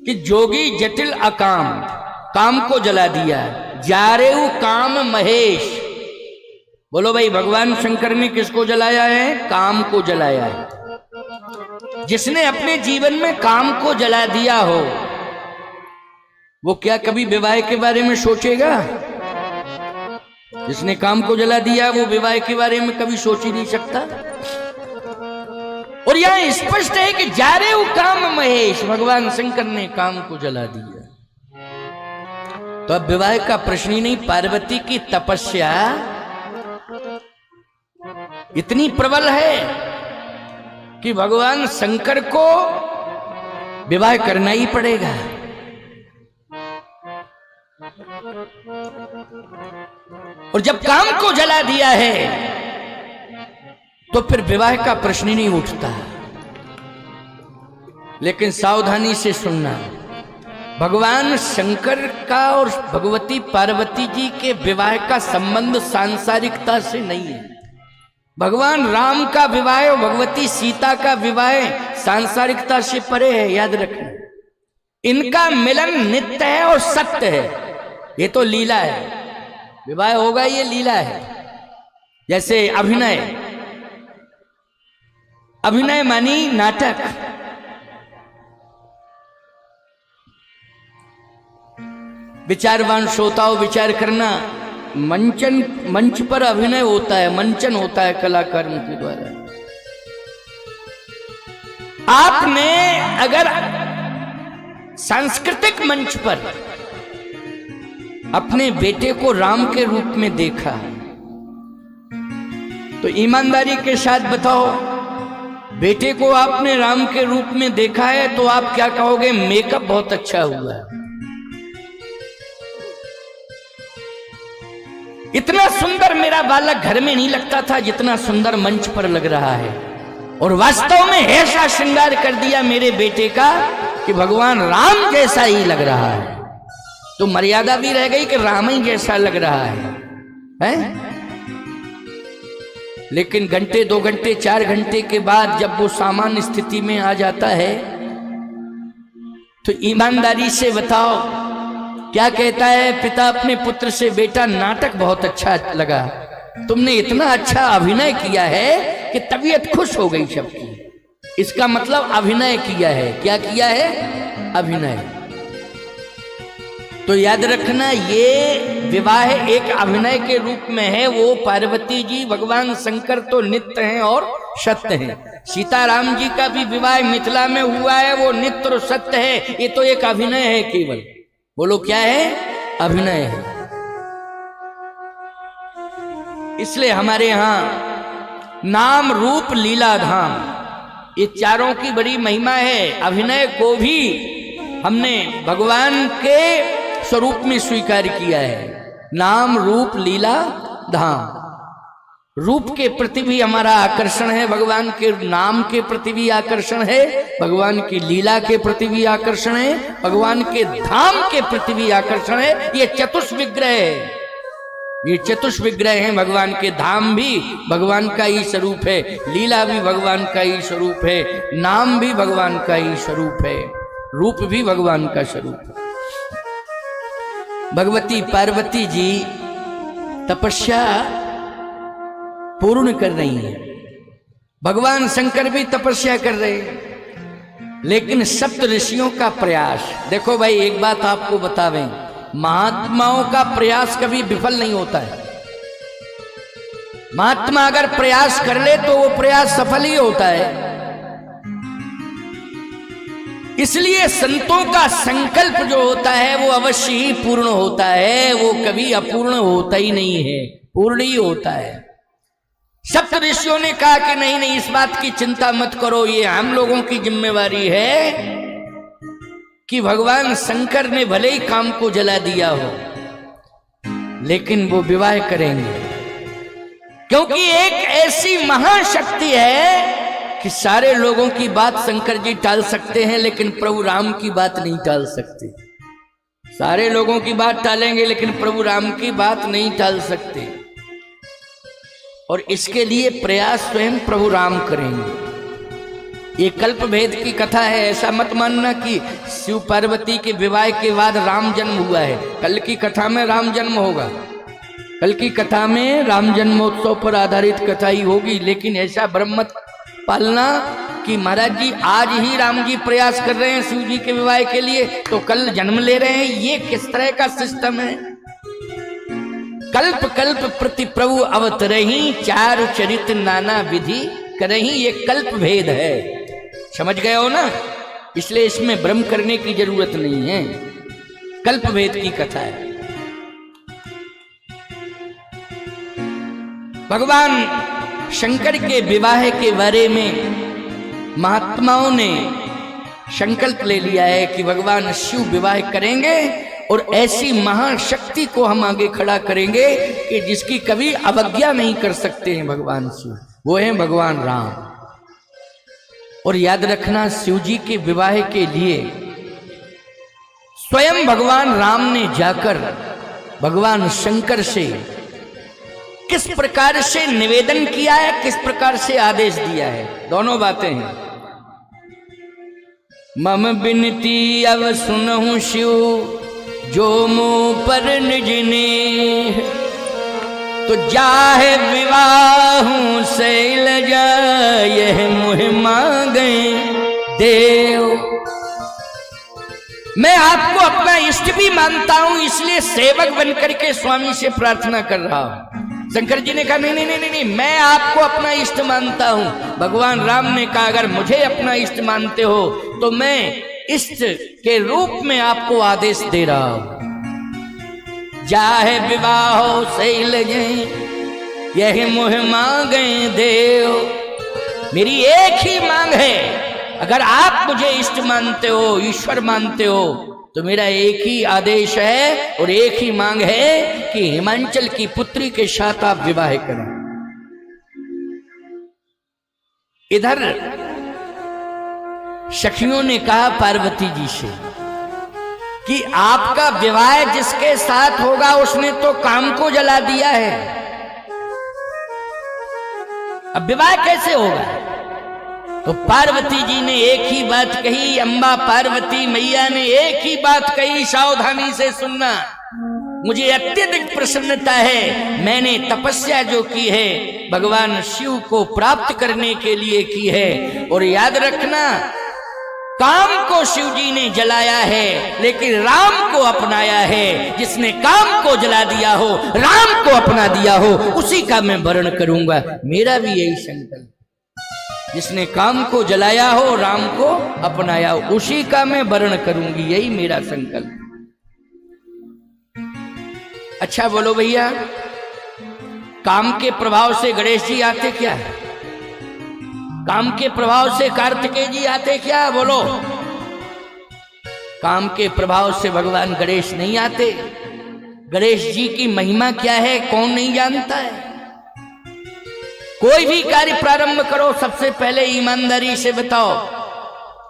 कि जोगी जटिल अकाम, काम को जला दिया, जारेऊ काम महेश। बोलो भाई, भगवान शंकर ने किसको जलाया है? काम को जलाया है। जिसने अपने जीवन में काम को जला दिया हो, वो क्या कभी विवाह के बारे में सोचेगा? जिसने काम को जला दिया वो विवाह के बारे में कभी सोच ही नहीं सकता। और यहां स्पष्ट है कि जारे वो काम महेश, भगवान शंकर ने काम को जला दिया। तो अब विवाह का प्रश्न ही नहीं। पार्वती की तपस्या इतनी प्रबल है कि भगवान शंकर को विवाह करना ही पड़ेगा। और जब काम को जला दिया है तो फिर विवाह का प्रश्न ही नहीं उठता। लेकिन सावधानी से सुनना, भगवान शंकर का और भगवती पार्वती जी के विवाह का संबंध सांसारिकता से नहीं है। भगवान राम का विवाह और भगवती सीता का विवाह सांसारिकता से परे है, याद रखना। इनका मिलन नित्य है और सत्य है। ये तो लीला है, विवाह होगा ये लीला है। जैसे अभिनय, अभिनय मानी नाटक। विचारवान श्रोताओं, विचार करना, मंच पर अभिनय होता है, मंचन होता है कलाकारों के द्वारा। आपने अगर सांस्कृतिक मंच पर अपने बेटे को राम के रूप में देखा तो ईमानदारी के साथ बताओ, बेटे को आपने राम के रूप में देखा है तो आप क्या कहोगे? मेकअप बहुत अच्छा हुआ है, इतना सुंदर मेरा बालक घर में नहीं लगता था जितना सुंदर मंच पर लग रहा है। और वास्तव में ऐसा श्रृंगार कर दिया मेरे बेटे का कि भगवान राम जैसा ही लग रहा है। तो मर्यादा भी रह गई कि राम ही जैसा लग रहा है? लेकिन घंटे, 2 घंटे, 4 घंटे के बाद जब वो सामान्य स्थिति में आ जाता है तो ईमानदारी से बताओ क्या कहता है पिता अपने पुत्र से? बेटा, नाटक बहुत अच्छा लगा, तुमने इतना अच्छा अभिनय किया है कि तबीयत खुश हो गई सबकी। इसका मतलब अभिनय किया है। क्या किया है? अभिनय। तो याद रखना, ये विवाह एक अभिनय के रूप में है। वो पार्वती जी, भगवान शंकर तो नित्य हैं और सत्य हैं। सीताराम जी का भी विवाह मिथिला में हुआ है, वो नित्य और सत्य है। ये तो एक अभिनय है केवल। बोलो क्या है? अभिनय है। इसलिए हमारे यहां नाम, रूप, लीला, धाम, ये चारों की बड़ी महिमा है। अभिनय को भी हमने भगवान के स्वरूप में स्वीकार किया है। नाम, रूप, लीला, धाम। रूप के प्रति भी हमारा आकर्षण है, भगवान के नाम के प्रति भी आकर्षण है, भगवान की लीला के प्रति भी आकर्षण है, भगवान के धाम के प्रति भी आकर्षण है। ये चतुष्विग्रह है, ये चतुष्विग्रह है। भगवान के धाम भी भगवान का ही स्वरूप है, लीला भी भगवान का ही स्वरूप है, नाम भी भगवान का ही स्वरूप है, रूप भी भगवान का स्वरूप है। भगवती पार्वती जी तपस्या पूर्ण कर रही है, भगवान शंकर भी तपस्या कर रहे हैं। लेकिन सप्त ऋषियों का प्रयास, देखो भाई एक बात आपको बतावें, महात्माओं का प्रयास कभी विफल नहीं होता है। महात्मा अगर प्रयास कर ले तो वो प्रयास सफल ही होता है। इसलिए संतों का संकल्प जो होता है वो अवश्य ही पूर्ण होता है, वो कभी अपूर्ण होता ही नहीं है, पूर्ण ही होता है। सप्त ऋषियों ने कहा कि नहीं नहीं, इस बात की चिंता मत करो, ये हम लोगों की जिम्मेवारी है कि भगवान शंकर ने भले ही काम को जला दिया हो लेकिन वो विवाह करेंगे, क्योंकि एक ऐसी महाशक्ति है कि सारे लोगों की बात शंकर जी टाल सकते हैं लेकिन प्रभु राम की बात नहीं टाल सकते। सारे लोगों की बात टालेंगे लेकिन प्रभु राम की बात नहीं टाल सकते। और इसके लिए प्रयास स्वयं प्रभु राम करेंगे। ये कल्प भेद की कथा है। ऐसा मत मानना कि शिव पार्वती के विवाह के बाद राम जन्म हुआ है। कल की कथा में राम जन्म होगा, कल की कथा में राम जन्मोत्सव पर आधारित कथा ही होगी। लेकिन ऐसा भ्रम मत पालना कि महाराज जी आज ही राम जी प्रयास कर रहे हैं शिव जी के विवाह के लिए तो कल जन्म ले रहे हैं। ये किस तरह का सिस्टम है? कल्प कल्प प्रति प्रभु अवतरही, चार चरित नाना विधि करही। ये कल्प भेद है, समझ गए हो ना? इसलिए इसमें भ्रम करने की जरूरत नहीं है। कल्प भेद की कथा है। भगवान शंकर के विवाह के बारे में महात्माओं ने संकल्प ले लिया है कि भगवान शिव विवाह करेंगे और ऐसी महाशक्ति को हम आगे खड़ा करेंगे कि जिसकी कभी अवज्ञा नहीं कर सकते हैं भगवान शिव। वो है भगवान राम। और याद रखना, शिव जी के विवाह के लिए स्वयं भगवान राम ने जाकर भगवान शंकर से किस प्रकार से निवेदन किया है, किस प्रकार से आदेश दिया है, दोनों बातें हैं। मम बिनती अब सुनहु शिव जो मुँह पर निज ने, तो जाहे विवाहु शैल जाए मुह मांगे देव। मैं आपको अपना इष्ट भी मानता हूं, इसलिए सेवक बनकर के स्वामी से प्रार्थना कर रहा हूं। शंकर जी ने कहा नहीं नहीं नहीं नहीं, मैं आपको अपना इष्ट मानता हूं। भगवान राम ने कहा अगर मुझे अपना इष्ट मानते हो तो मैं इष्ट के रूप में आपको आदेश दे रहा हूं। जाहे विवाह शैल यही मुह मांगे देव। मेरी एक ही मांग है, अगर आप मुझे इष्ट मानते हो, ईश्वर मानते हो, तो मेरा एक ही आदेश है और एक ही मांग है कि हिमांचल की पुत्री के साथ आप विवाह करें। इधर सखियों ने कहा पार्वती जी से कि आपका विवाह जिसके साथ होगा उसने तो काम को जला दिया है, अब विवाह कैसे होगा? तो पार्वती जी ने एक ही बात कही, अम्बा पार्वती मैया ने एक ही बात कही, सावधानी से सुनना। मुझे अत्यधिक प्रसन्नता है, मैंने तपस्या जो की है भगवान शिव को प्राप्त करने के लिए की है। और याद रखना, काम को शिव जी ने जलाया है लेकिन राम को अपनाया है। जिसने काम को जला दिया हो, राम को अपना दिया हो, उसी का मैं वर्ण करूंगा। मेरा भी यही संकल्प, जिसने काम को जलाया हो, राम को अपनाया हो, उसी का मैं वर्ण करूंगी, यही मेरा संकल्प। अच्छा बोलो भैया, काम के प्रभाव से गणेश जी आते क्या? काम के प्रभाव से कार्तिकेय जी आते क्या? बोलो। काम के प्रभाव से भगवान गणेश नहीं आते। गणेश जी की महिमा क्या है कौन नहीं जानता है? कोई भी कार्य प्रारंभ करो, सबसे पहले ईमानदारी से बताओ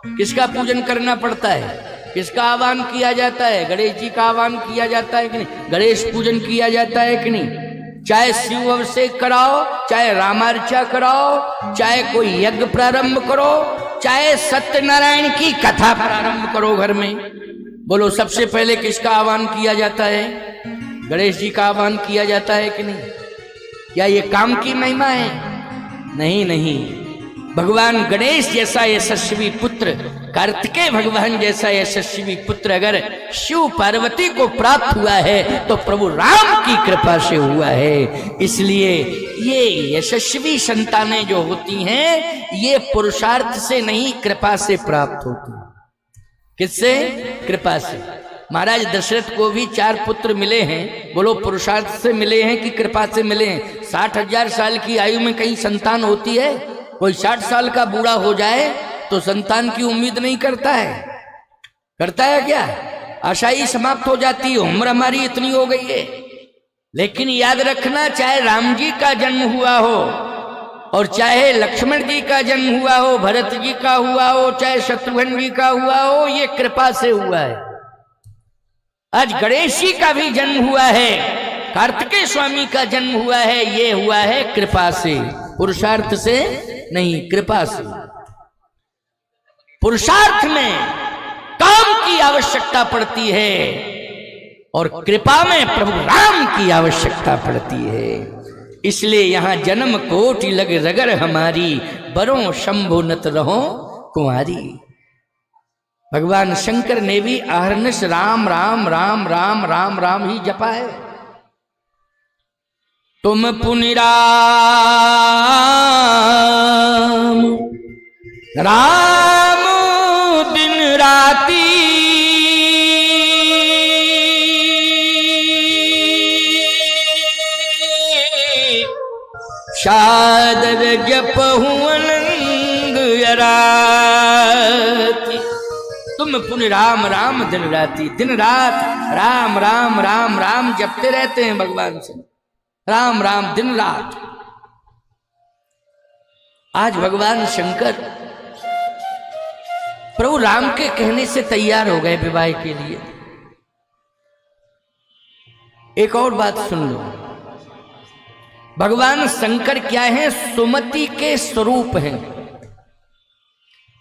किसका पूजन करना पड़ता है, किसका आह्वान किया जाता है? गणेश जी का आह्वान किया जाता है कि नहीं? गणेश पूजन किया जाता है कि नहीं? चाहे शिव अभिषेक कराओ, चाहे रामार्चा कराओ, चाहे कोई यज्ञ प्रारंभ करो, चाहे सत्यनारायण की कथा प्रारंभ करो घर में, बोलो सबसे पहले किसका आह्वान किया जाता है? गणेश जी का आह्वान किया जाता है कि नहीं? क्या ये काम की महिमा है? नहीं नहीं, भगवान गणेश जैसा यशस्वी पुत्र, कार्तिकेय भगवान जैसा यशस्वी पुत्र अगर शिव पार्वती को प्राप्त हुआ है तो प्रभु राम की कृपा से हुआ है। इसलिए ये यशस्वी संतानें जो होती हैं ये पुरुषार्थ से नहीं, कृपा से प्राप्त होती हैं। किससे? कृपा से। महाराज दशरथ को भी 4 पुत्र मिले हैं, बोलो पुरुषार्थ से मिले हैं कि कृपा से मिले हैं? 60,000 साल की आयु में कहीं संतान होती है? कोई 60 साल का बूढ़ा हो जाए तो संतान की उम्मीद नहीं करता है? करता है क्या? आशा ही समाप्त हो जाती है, उम्र हमारी इतनी हो गई है। लेकिन याद रखना, चाहे राम जी का जन्म हुआ हो और चाहे लक्ष्मण जी का जन्म हुआ हो, भरत जी का हुआ हो, चाहे शत्रुघ्न जी का हुआ हो, ये कृपा से हुआ है। आज गणेश जी का भी जन्म हुआ है, कार्तिकेय स्वामी का जन्म हुआ है, ये हुआ है कृपा से, पुरुषार्थ से नहीं, कृपा से। पुरुषार्थ में काम की आवश्यकता पड़ती है और कृपा में प्रभु राम की आवश्यकता पड़ती है। इसलिए यहां जन्म कोटि लग रगर हमारी, बरों शंभु नत रहो कुंवारी। भगवान शंकर ने भी अहरनिश राम राम राम राम राम राम ही जपा है। तुम पुनि राम राम दिन राती, शादर जपहु अनंग अराती। तुम पुनि राम राम दिन राती, दिन रात राम राम राम राम जपते रहते हैं भगवान से, राम राम दिन रात। आज भगवान शंकर प्रभु राम के कहने से तैयार हो गए विवाह के लिए। एक और बात सुन लो, भगवान शंकर क्या है? सुमति के स्वरूप हैं।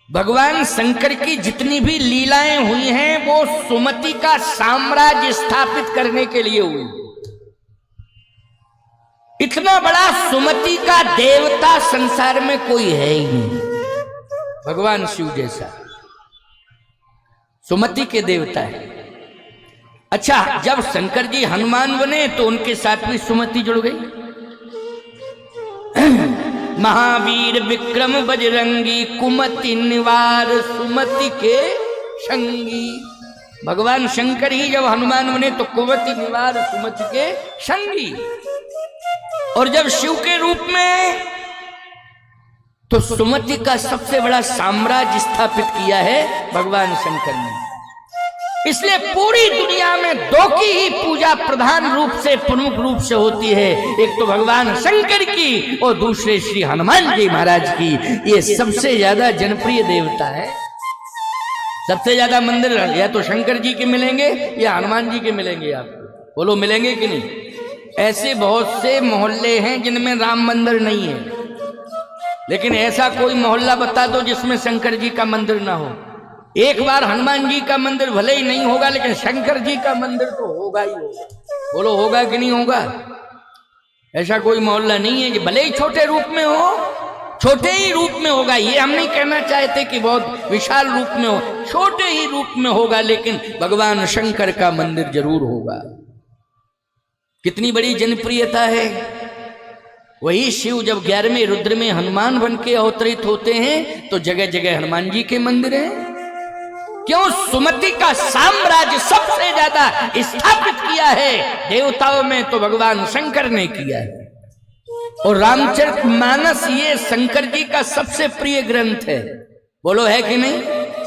भगवान शंकर की जितनी भी लीलाएं हुई हैं वो सुमति का साम्राज्य स्थापित करने के लिए हुई। इतना बड़ा सुमति का देवता संसार में कोई है ही नहीं, भगवान शिव जैसा सुमति के देवता है। अच्छा, जब शंकर जी हनुमान बने तो उनके साथ भी सुमति जुड़ गई। महावीर विक्रम बजरंगी, कुमति निवार सुमति के संगी। भगवान शंकर ही जब हनुमान बने तो कुमति निवार सुमति के संगी, और जब शिव के रूप में तो सुमति का सबसे बड़ा साम्राज्य स्थापित किया है भगवान शंकर ने। इसलिए पूरी दुनिया में दो की ही पूजा प्रधान रूप से, प्रमुख रूप से होती है, एक तो भगवान शंकर की और दूसरे श्री हनुमान जी महाराज की। ये सबसे ज्यादा जनप्रिय देवता है। सबसे ज्यादा मंदिर या तो शंकर जी के मिलेंगे या हनुमान जी के मिलेंगे। आपको बोलो मिलेंगे कि नहीं? ऐसे बहुत से मोहल्ले हैं जिनमें राम मंदिर नहीं है, लेकिन ऐसा कोई मोहल्ला बता दो जिसमें शंकर जी का मंदिर ना हो। एक बार हनुमान जी का मंदिर भले ही नहीं होगा, लेकिन शंकर जी का मंदिर तो होगा ही होगा। बोलो होगा कि नहीं होगा? ऐसा कोई मोहल्ला नहीं है कि भले ही छोटे रूप में हो, छोटे ही रूप में होगा। ये हम नहीं कहना चाहते कि बहुत विशाल रूप में हो, छोटे ही रूप में होगा, लेकिन भगवान शंकर का मंदिर जरूर होगा। कितनी बड़ी जनप्रियता है। वही शिव जब 11वें रुद्र में हनुमान बन के अवतरित होते हैं तो जगह जगह हनुमान जी के मंदिर हैं। क्यों? सुमति का साम्राज्य सबसे ज्यादा स्थापित किया है देवताओं में तो भगवान शंकर ने किया है। और रामचरितमानस ये शंकर जी का सबसे प्रिय ग्रंथ है। बोलो है कि नहीं?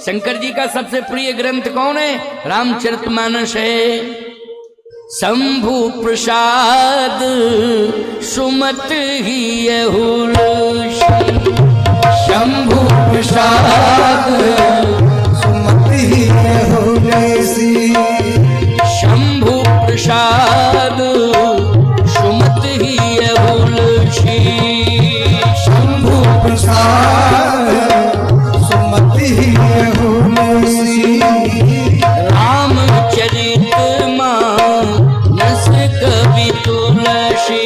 शंकर जी का सबसे प्रिय ग्रंथ कौन है? रामचरितमानस है। शंभु प्रसाद सुमत ही यहुलसी, शंभु प्रसाद सुमत ही यहुलसी, शंभु प्रसाद सुमत ही यहुलसी, शंभु प्रसाद सुमत ही यहुलसी। रामचरित मानस कवि तुलसी,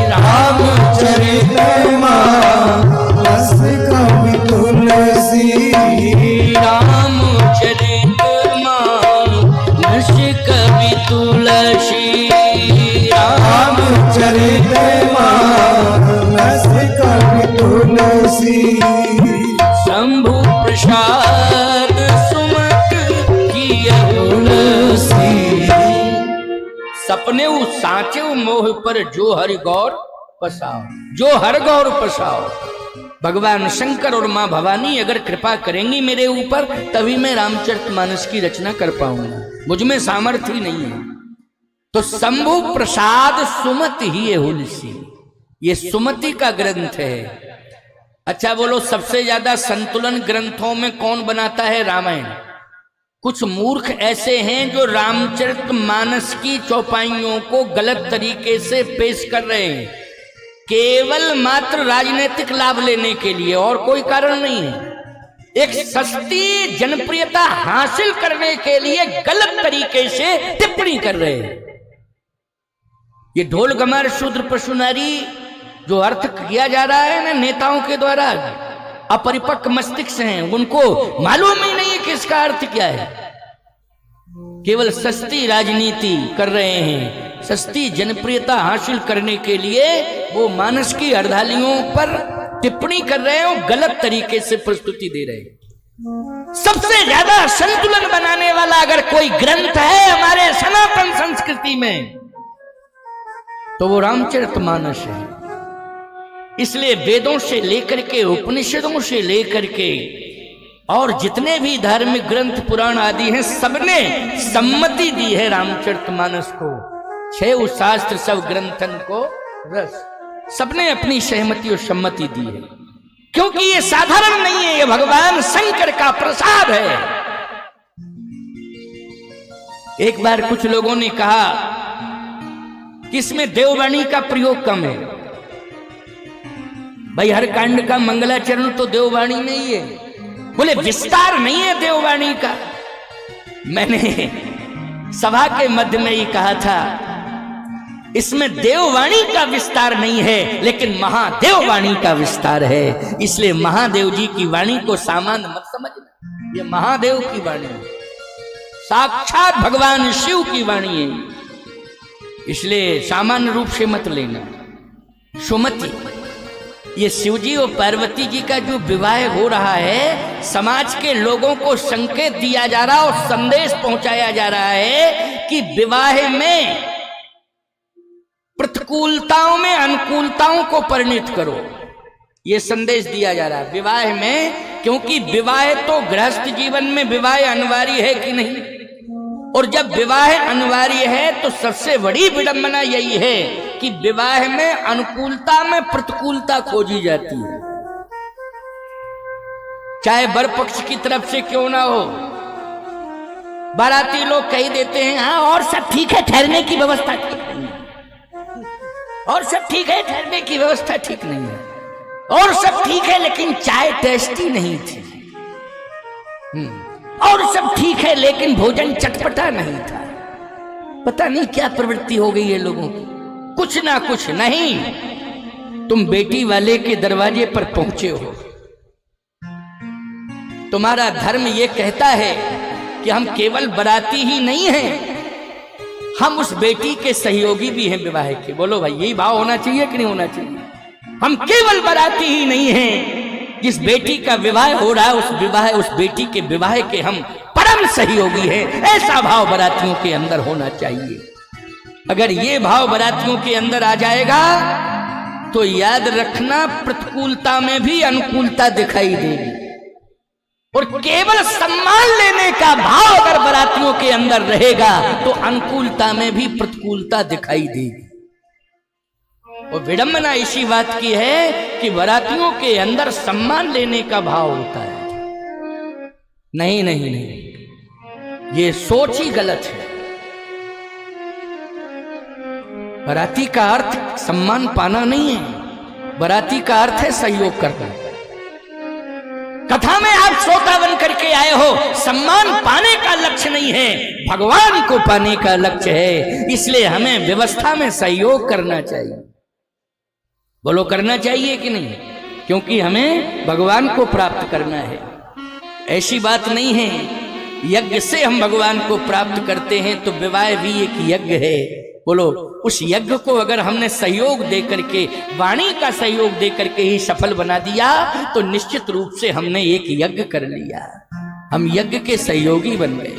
रामचरित मानस कवि तुलसी, रामचरित मानस कवि तुलसी, रामचरित मानस कवि तुलसी। शंभु प्रसाद सुमत की यहुलसी, सपने साचे मोह पर जो हरि गौर पसाओ, जो हर गौर पसाओ। भगवान शंकर और मां भवानी अगर कृपा करेंगी मेरे ऊपर तभी मैं रामचरितमानस की रचना कर पाऊंगा, मुझ में सामर्थ्य नहीं है। तो शंभु प्रसाद सुमत ही यहुलसी, ये सुमति का ग्रंथ है। अच्छा बोलो, सबसे ज्यादा संतुलन ग्रंथों में कौन बनाता है? रामायण। कुछ मूर्ख ऐसे हैं जो रामचरितमानस की चौपाइयों को गलत तरीके से पेश कर रहे हैं, केवल मात्र राजनीतिक लाभ लेने के लिए, और कोई कारण नहीं है। एक सस्ती जनप्रियता हासिल करने के लिए गलत तरीके से टिप्पणी कर रहे हैं। ये ढोल गमार शूद्र पशु नारी जो अर्थ किया जा रहा है ना नेताओं के द्वारा, अपरिपक्व मस्तिष्क हैं, उनको मालूम ही नहीं है कि इसका अर्थ क्या है। केवल सस्ती राजनीति कर रहे हैं, सस्ती जनप्रियता हासिल करने के लिए वो मानस की अर्धालियों पर टिप्पणी कर रहे हैं और गलत तरीके से प्रस्तुति दे रहे हैं। सबसे ज्यादा संतुलन बनाने वाला अगर कोई ग्रंथ है हमारे सनातन संस्कृति में तो वो रामचरितमानस है। इसलिए वेदों से लेकर के, उपनिषदों से लेकर के और जितने भी धार्मिक ग्रंथ पुराण आदि हैं, सबने सम्मति दी है रामचरितमानस को। 6 शास्त्र सब ग्रंथन को रस, सबने अपनी सहमति और सम्मति दी है, क्योंकि ये साधारण नहीं है, ये भगवान शंकर का प्रसाद है। एक बार कुछ लोगों ने कहा कि इसमें देववाणी का प्रयोग कम है। भाई हर कांड का मंगलाचरण तो देववाणी में ही है। बोले विस्तार नहीं है देववाणी का। मैंने सभा के मध्य में ही कहा था, इसमें देववाणी का विस्तार नहीं है, लेकिन महादेववाणी का विस्तार है। इसलिए महादेव जी की वाणी को सामान्य मत समझना, ये महादेव की वाणी है, साक्षात भगवान शिव की वाणी है। इसलिए सामान्य रूप से मत लेना। सुमति, ये शिवजी और पार्वती जी का जो विवाह हो रहा है, समाज के लोगों को संकेत दिया जा रहा और संदेश पहुंचाया जा रहा है कि विवाह में प्रतिकूलताओं में अनुकूलताओं को परिणित करो। यह संदेश दिया जा रहा है विवाह में, क्योंकि विवाह तो गृहस्थ जीवन में विवाह अनिवार्य है कि नहीं, और जब विवाह अनिवार्य है तो सबसे बड़ी विडंबना यही है कि विवाह में अनुकूलता में प्रतिकूलता खोजी जाती है, चाहे वर पक्ष की तरफ से क्यों ना हो। बाराती लोग कह देते हैं हाँ और सब ठीक है, ठहरने की व्यवस्था ठीक नहीं है, और सब ठीक है, ठहरने की व्यवस्था ठीक नहीं है, और सब ठीक है लेकिन चाय टेस्टी नहीं थी, और सब ठीक है लेकिन भोजन चटपटा नहीं था। पता नहीं क्या प्रवृत्ति हो गई है लोगों की, कुछ ना कुछ नहीं। तुम बेटी वाले के दरवाजे पर पहुंचे हो, तुम्हारा धर्म यह कहता है कि हम केवल बाराती ही नहीं हैं, हम उस बेटी के सहयोगी भी हैं विवाह के। बोलो भाई, यही भाव होना चाहिए कि नहीं होना चाहिए? हम केवल बाराती ही नहीं हैं, जिस बेटी का विवाह हो रहा है उस बेटी के विवाह के हम परम सहयोगी हैं। ऐसा भाव बारातियों के अंदर होना चाहिए। अगर ये भाव बारातियों के अंदर आ जाएगा तो याद रखना, प्रतिकूलता में भी अनुकूलता दिखाई देगी, और केवल सम्मान लेने का भाव अगर बारातियों के अंदर रहेगा तो अनुकूलता में भी प्रतिकूलता दिखाई देगी। और विडंबना इसी बात की है कि बारातियों के अंदर सम्मान लेने का भाव होता है। नहीं नहीं नहीं, ये सोच ही गलत है। बाराती का अर्थ सम्मान पाना नहीं है, बाराती का अर्थ है सहयोग करना। कथा में आप श्रोता बन करके आए हो, सम्मान पाने का लक्ष्य नहीं है, भगवान को पाने का लक्ष्य है। इसलिए हमें व्यवस्था में सहयोग करना चाहिए। बोलो, करना चाहिए कि नहीं? क्योंकि हमें भगवान को प्राप्त करना है। ऐसी बात नहीं है यज्ञ से हम भगवान को प्राप्त करते हैं, तो विवाह भी एक यज्ञ है। बोलो, उस यज्ञ को अगर हमने सहयोग दे करके, वाणी का सहयोग दे करके ही सफल बना दिया तो निश्चित रूप से हमने एक यज्ञ कर लिया, हम यज्ञ के सहयोगी बन गए।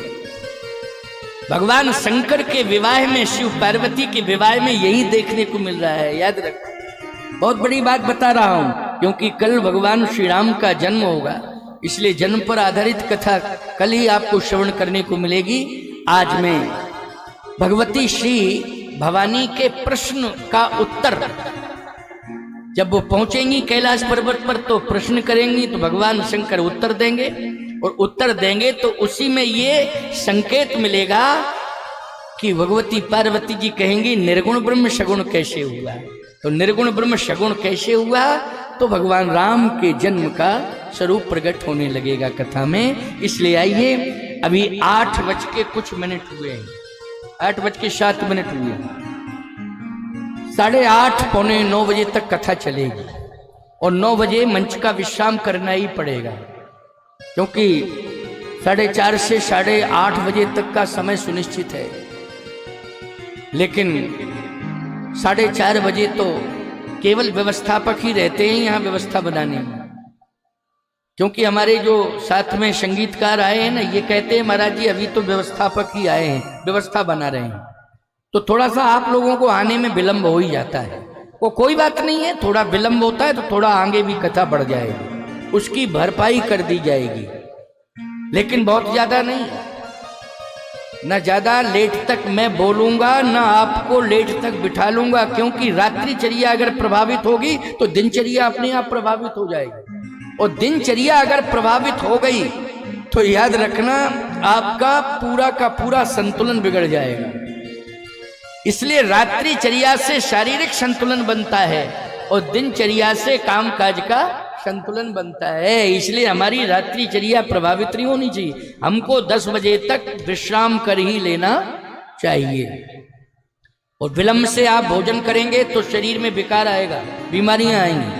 भगवान शंकर के विवाह में, शिव पार्वती के विवाह में यही देखने को मिल रहा है। याद रखो, बहुत बड़ी बात बता रहा हूं, क्योंकि कल भगवान श्री राम का जन्म होगा, इसलिए जन्म पर आधारित कथा कल ही आपको श्रवण करने को मिलेगी। आज मैं भगवती श्री भवानी के प्रश्न का उत्तर, जब वो पहुंचेंगी कैलाश पर्वत पर तो प्रश्न करेंगी, तो भगवान शंकर उत्तर देंगे, और उत्तर देंगे तो उसी में ये संकेत मिलेगा कि भगवती पार्वती जी कहेंगी निर्गुण ब्रह्म सगुण कैसे हुआ। तो निर्गुण ब्रह्म सगुण कैसे हुआ, तो भगवान राम के जन्म का स्वरूप प्रकट होने लगेगा कथा में। इसलिए आइए, अभी 8:00 हुए हैं, 8:07 हुए। 8:30 पौने 9 बजे तक कथा चलेगी और 9 बजे मंच का विश्राम करना ही पड़ेगा, क्योंकि 4:30 से 8:30 बजे तक का समय सुनिश्चित है। लेकिन 4:30 बजे तो केवल व्यवस्थापक ही रहते हैं यहाँ व्यवस्था बनाने में, क्योंकि हमारे जो साथ में संगीतकार आए हैं ना, ये कहते हैं महाराज जी अभी तो व्यवस्थापक ही आए हैं, व्यवस्था बना रहे हैं, तो थोड़ा सा आप लोगों को आने में विलंब हो ही जाता है। वो कोई बात नहीं है, थोड़ा विलंब होता है तो थोड़ा आगे भी कथा बढ़ जाएगी, उसकी भरपाई कर दी जाएगी, लेकिन बहुत ज्यादा नहीं। ना ज्यादा लेट तक मैं बोलूंगा, ना आपको लेट तक बिठा लूंगा, क्योंकि रात्रिचर्या अगर प्रभावित होगी तो दिनचर्या अपने आप प्रभावित हो जाएगी, और दिनचर्या अगर प्रभावित हो गई तो याद रखना आपका पूरा का पूरा संतुलन बिगड़ जाएगा। इसलिए रात्रिचर्या से शारीरिक संतुलन बनता है और दिनचर्या से कामकाज का संतुलन बनता है। इसलिए हमारी रात्रिचर्या प्रभावित नहीं होनी चाहिए, हमको 10 बजे तक विश्राम कर ही लेना चाहिए। और विलंब से आप भोजन करेंगे तो शरीर में विकार आएगा, बीमारियां आएंगी।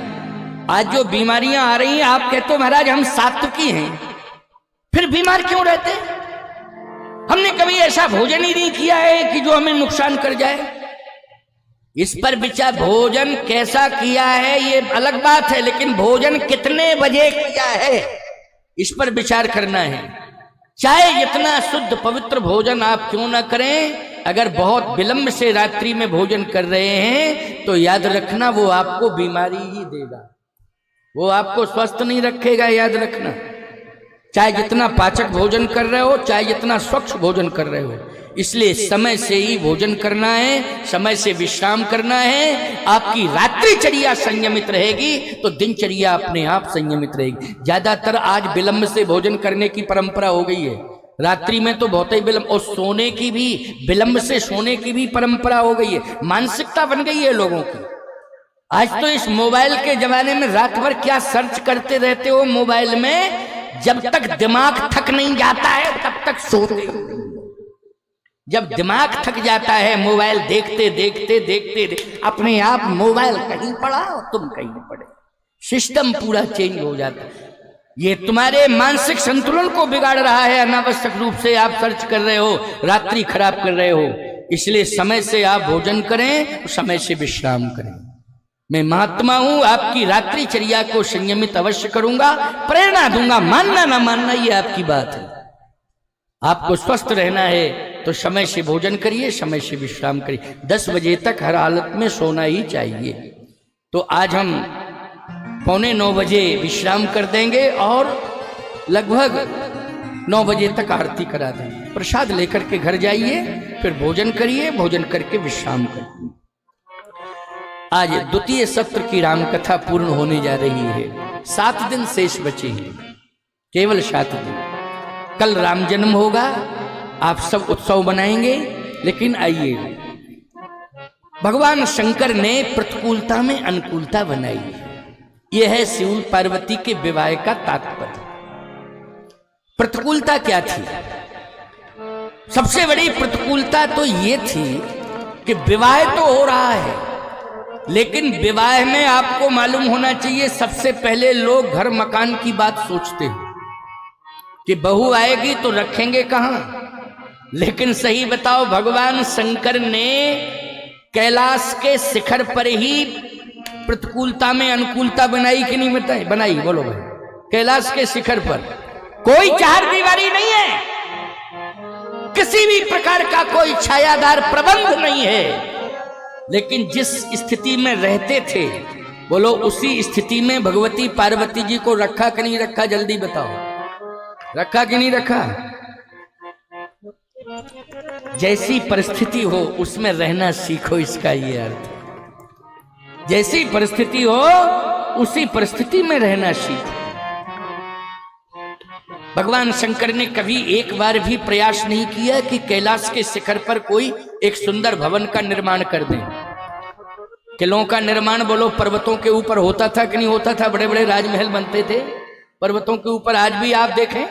आज जो बीमारियां आ रही हैं, आप कहते हो महाराज हम सात्विकी हैं, फिर बीमार क्यों रहते हैं? हमने कभी ऐसा भोजन ही नहीं किया है कि जो हमें नुकसान कर जाए। इस पर विचार, भोजन कैसा किया है ये अलग बात है, लेकिन भोजन कितने बजे किया है इस पर विचार करना है। चाहे जितना शुद्ध पवित्र भोजन आप क्यों ना करें, अगर बहुत विलंब से रात्रि में भोजन कर रहे हैं तो याद रखना वो आपको बीमारी ही देगा, वो आपको स्वस्थ नहीं रखेगा, याद रखना। चाहे जितना पाचक भोजन कर रहे हो, चाहे जितना स्वच्छ भोजन कर रहे हो, इसलिए समय से ही भोजन करना है, समय से विश्राम करना है। आपकी रात्रिचर्या संयमित रहेगी तो दिनचर्या अपने आप संयमित रहेगी। ज्यादातर आज विलंब से भोजन करने की परंपरा हो गई है, रात्रि में तो बहुत ही विलंब, और सोने की भी विलंब से सोने की भी परंपरा हो गई है, मानसिकता बन गई है लोगों की। आज तो इस मोबाइल के जमाने में रात भर क्या सर्च करते रहते हो मोबाइल में, जब तक दिमाग थक नहीं जाता है तब तक सोते हो। जब दिमाग थक जाता है मोबाइल देखते देखते देखते अपने आप मोबाइल कहीं पड़ा और तुम कहीं पड़े, सिस्टम पूरा चेंज हो जाता है। ये तुम्हारे मानसिक संतुलन को बिगाड़ रहा है, अनावश्यक रूप से आप सर्च कर रहे हो, रात्रि खराब कर रहे हो। इसलिए समय से आप भोजन करें, समय से विश्राम करें। मैं महात्मा हूं, आपकी रात्रिचर्या को संयमित अवश्य करूंगा, प्रेरणा दूंगा, मानना ना मानना ये आपकी बात है। आपको स्वस्थ रहना है तो समय से भोजन करिए, समय से विश्राम करिए। 10 बजे तक हर हालत में सोना ही चाहिए। तो आज हम 8:45 बजे विश्राम कर देंगे और लगभग 9 बजे तक आरती करा देंगे। प्रसाद लेकर के घर जाइए, फिर भोजन करिए, भोजन करके विश्राम करिए। आज द्वितीय सत्र की रामकथा पूर्ण होने जा रही है। 7 दिन शेष बचे हैं, केवल 7 दिन। कल राम जन्म होगा, आप सब उत्सव मनाएंगे। लेकिन आइए, भगवान शंकर ने प्रतिकूलता में अनुकूलता बनाई। यह है शिव पार्वती के विवाह का तात्पर्य। प्रतिकूलता क्या थी? सबसे बड़ी प्रतिकूलता तो ये थी कि विवाह तो हो रहा है, लेकिन विवाह में आपको मालूम होना चाहिए सबसे पहले लोग घर मकान की बात सोचते हैं कि बहू आएगी तो रखेंगे कहां। लेकिन सही बताओ, भगवान शंकर ने कैलाश के शिखर पर ही प्रतिकूलता में अनुकूलता बनाई कि नहीं बताई? बनाई, बोलो भाई। कैलाश के शिखर पर कोई चार दीवारी नहीं है, किसी भी प्रकार का कोई छायादार प्रबंध नहीं है, लेकिन जिस स्थिति में रहते थे, बोलो उसी स्थिति में भगवती पार्वती जी को रखा कि नहीं रखा? जल्दी बताओ, रखा कि नहीं रखा? जैसी परिस्थिति हो उसमें रहना सीखो, इसका ये अर्थ। जैसी परिस्थिति हो उसी परिस्थिति में रहना सीखो। भगवान शंकर ने कभी एक बार भी प्रयास नहीं किया कि कैलाश के शिखर पर कोई एक सुंदर भवन का निर्माण कर दे। किलों का निर्माण बोलो पर्वतों के ऊपर होता था कि नहीं होता था? बड़े बड़े राजमहल बनते थे पर्वतों के ऊपर, आज भी आप देखें,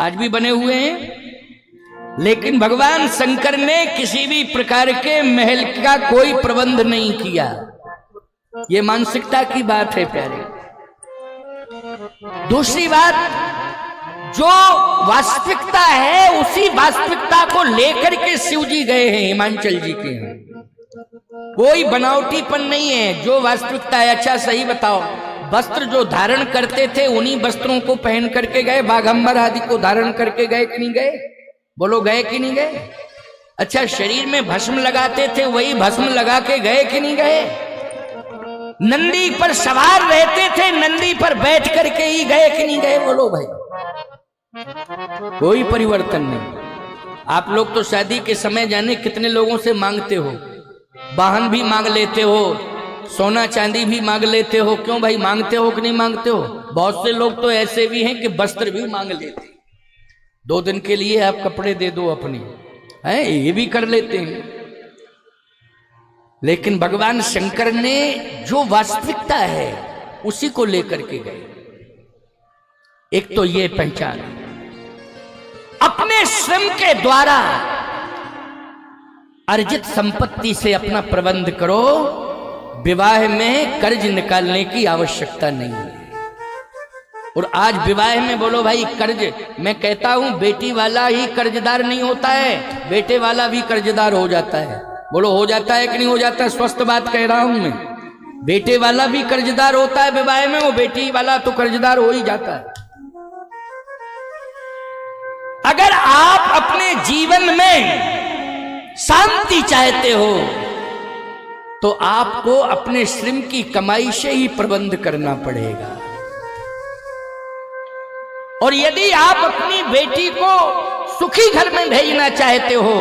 आज भी बने हुए हैं। लेकिन भगवान शंकर ने किसी भी प्रकार के महल का कोई प्रबंध नहीं किया। ये मानसिकता की बात है प्यारे। दूसरी बात, जो वास्तविकता है उसी वास्तविकता को लेकर के शिव जी गए हैं हिमांचल जी के यहाँ। कोई बनावटीपन नहीं है, जो वास्तविकता है। अच्छा सही बताओ, वस्त्र जो धारण करते थे उन्हीं वस्त्रों को पहन करके गए? बाघंबर आदि को धारण करके गए कि नहीं गए? बोलो गए कि नहीं गए? अच्छा शरीर में भस्म लगाते थे वही भस्म लगा के गए कि नहीं गए? नंदी पर सवार रहते थे, नंदी पर बैठ करके ही गए कि नहीं गए? बोलो भाई, कोई परिवर्तन नहीं। आप लोग तो शादी के समय जाने कितने लोगों से मांगते हो, वाहन भी मांग लेते हो, सोना चांदी भी मांग लेते हो। क्यों भाई, मांगते हो कि नहीं मांगते हो? बहुत से लोग तो ऐसे भी हैं कि वस्त्र भी मांग लेते, 2 दिन के लिए आप कपड़े दे दो अपनी, है ये भी कर लेते हैं। लेकिन भगवान शंकर ने जो वास्तविकता है उसी को लेकर के गए। एक तो ये पहचान, अपने श्रम के द्वारा अर्जित संपत्ति से अपना प्रबंध करो, विवाह में कर्ज निकालने की आवश्यकता नहीं है। और आज विवाह में बोलो भाई कर्ज, मैं कहता हूं बेटी वाला ही कर्जदार नहीं होता है, बेटे वाला भी कर्जदार हो जाता है। बोलो हो जाता है कि नहीं हो जाता है? स्वस्थ बात कह रहा हूं मैं, बेटे वाला भी कर्जदार होता है विवाह में, वो बेटी वाला तो कर्जदार हो ही जाता है। अगर आप अपने जीवन में शांति चाहते हो तो आपको अपने श्रम की कमाई से ही प्रबंध करना पड़ेगा। और यदि आप अपनी बेटी को सुखी घर में भेजना चाहते हो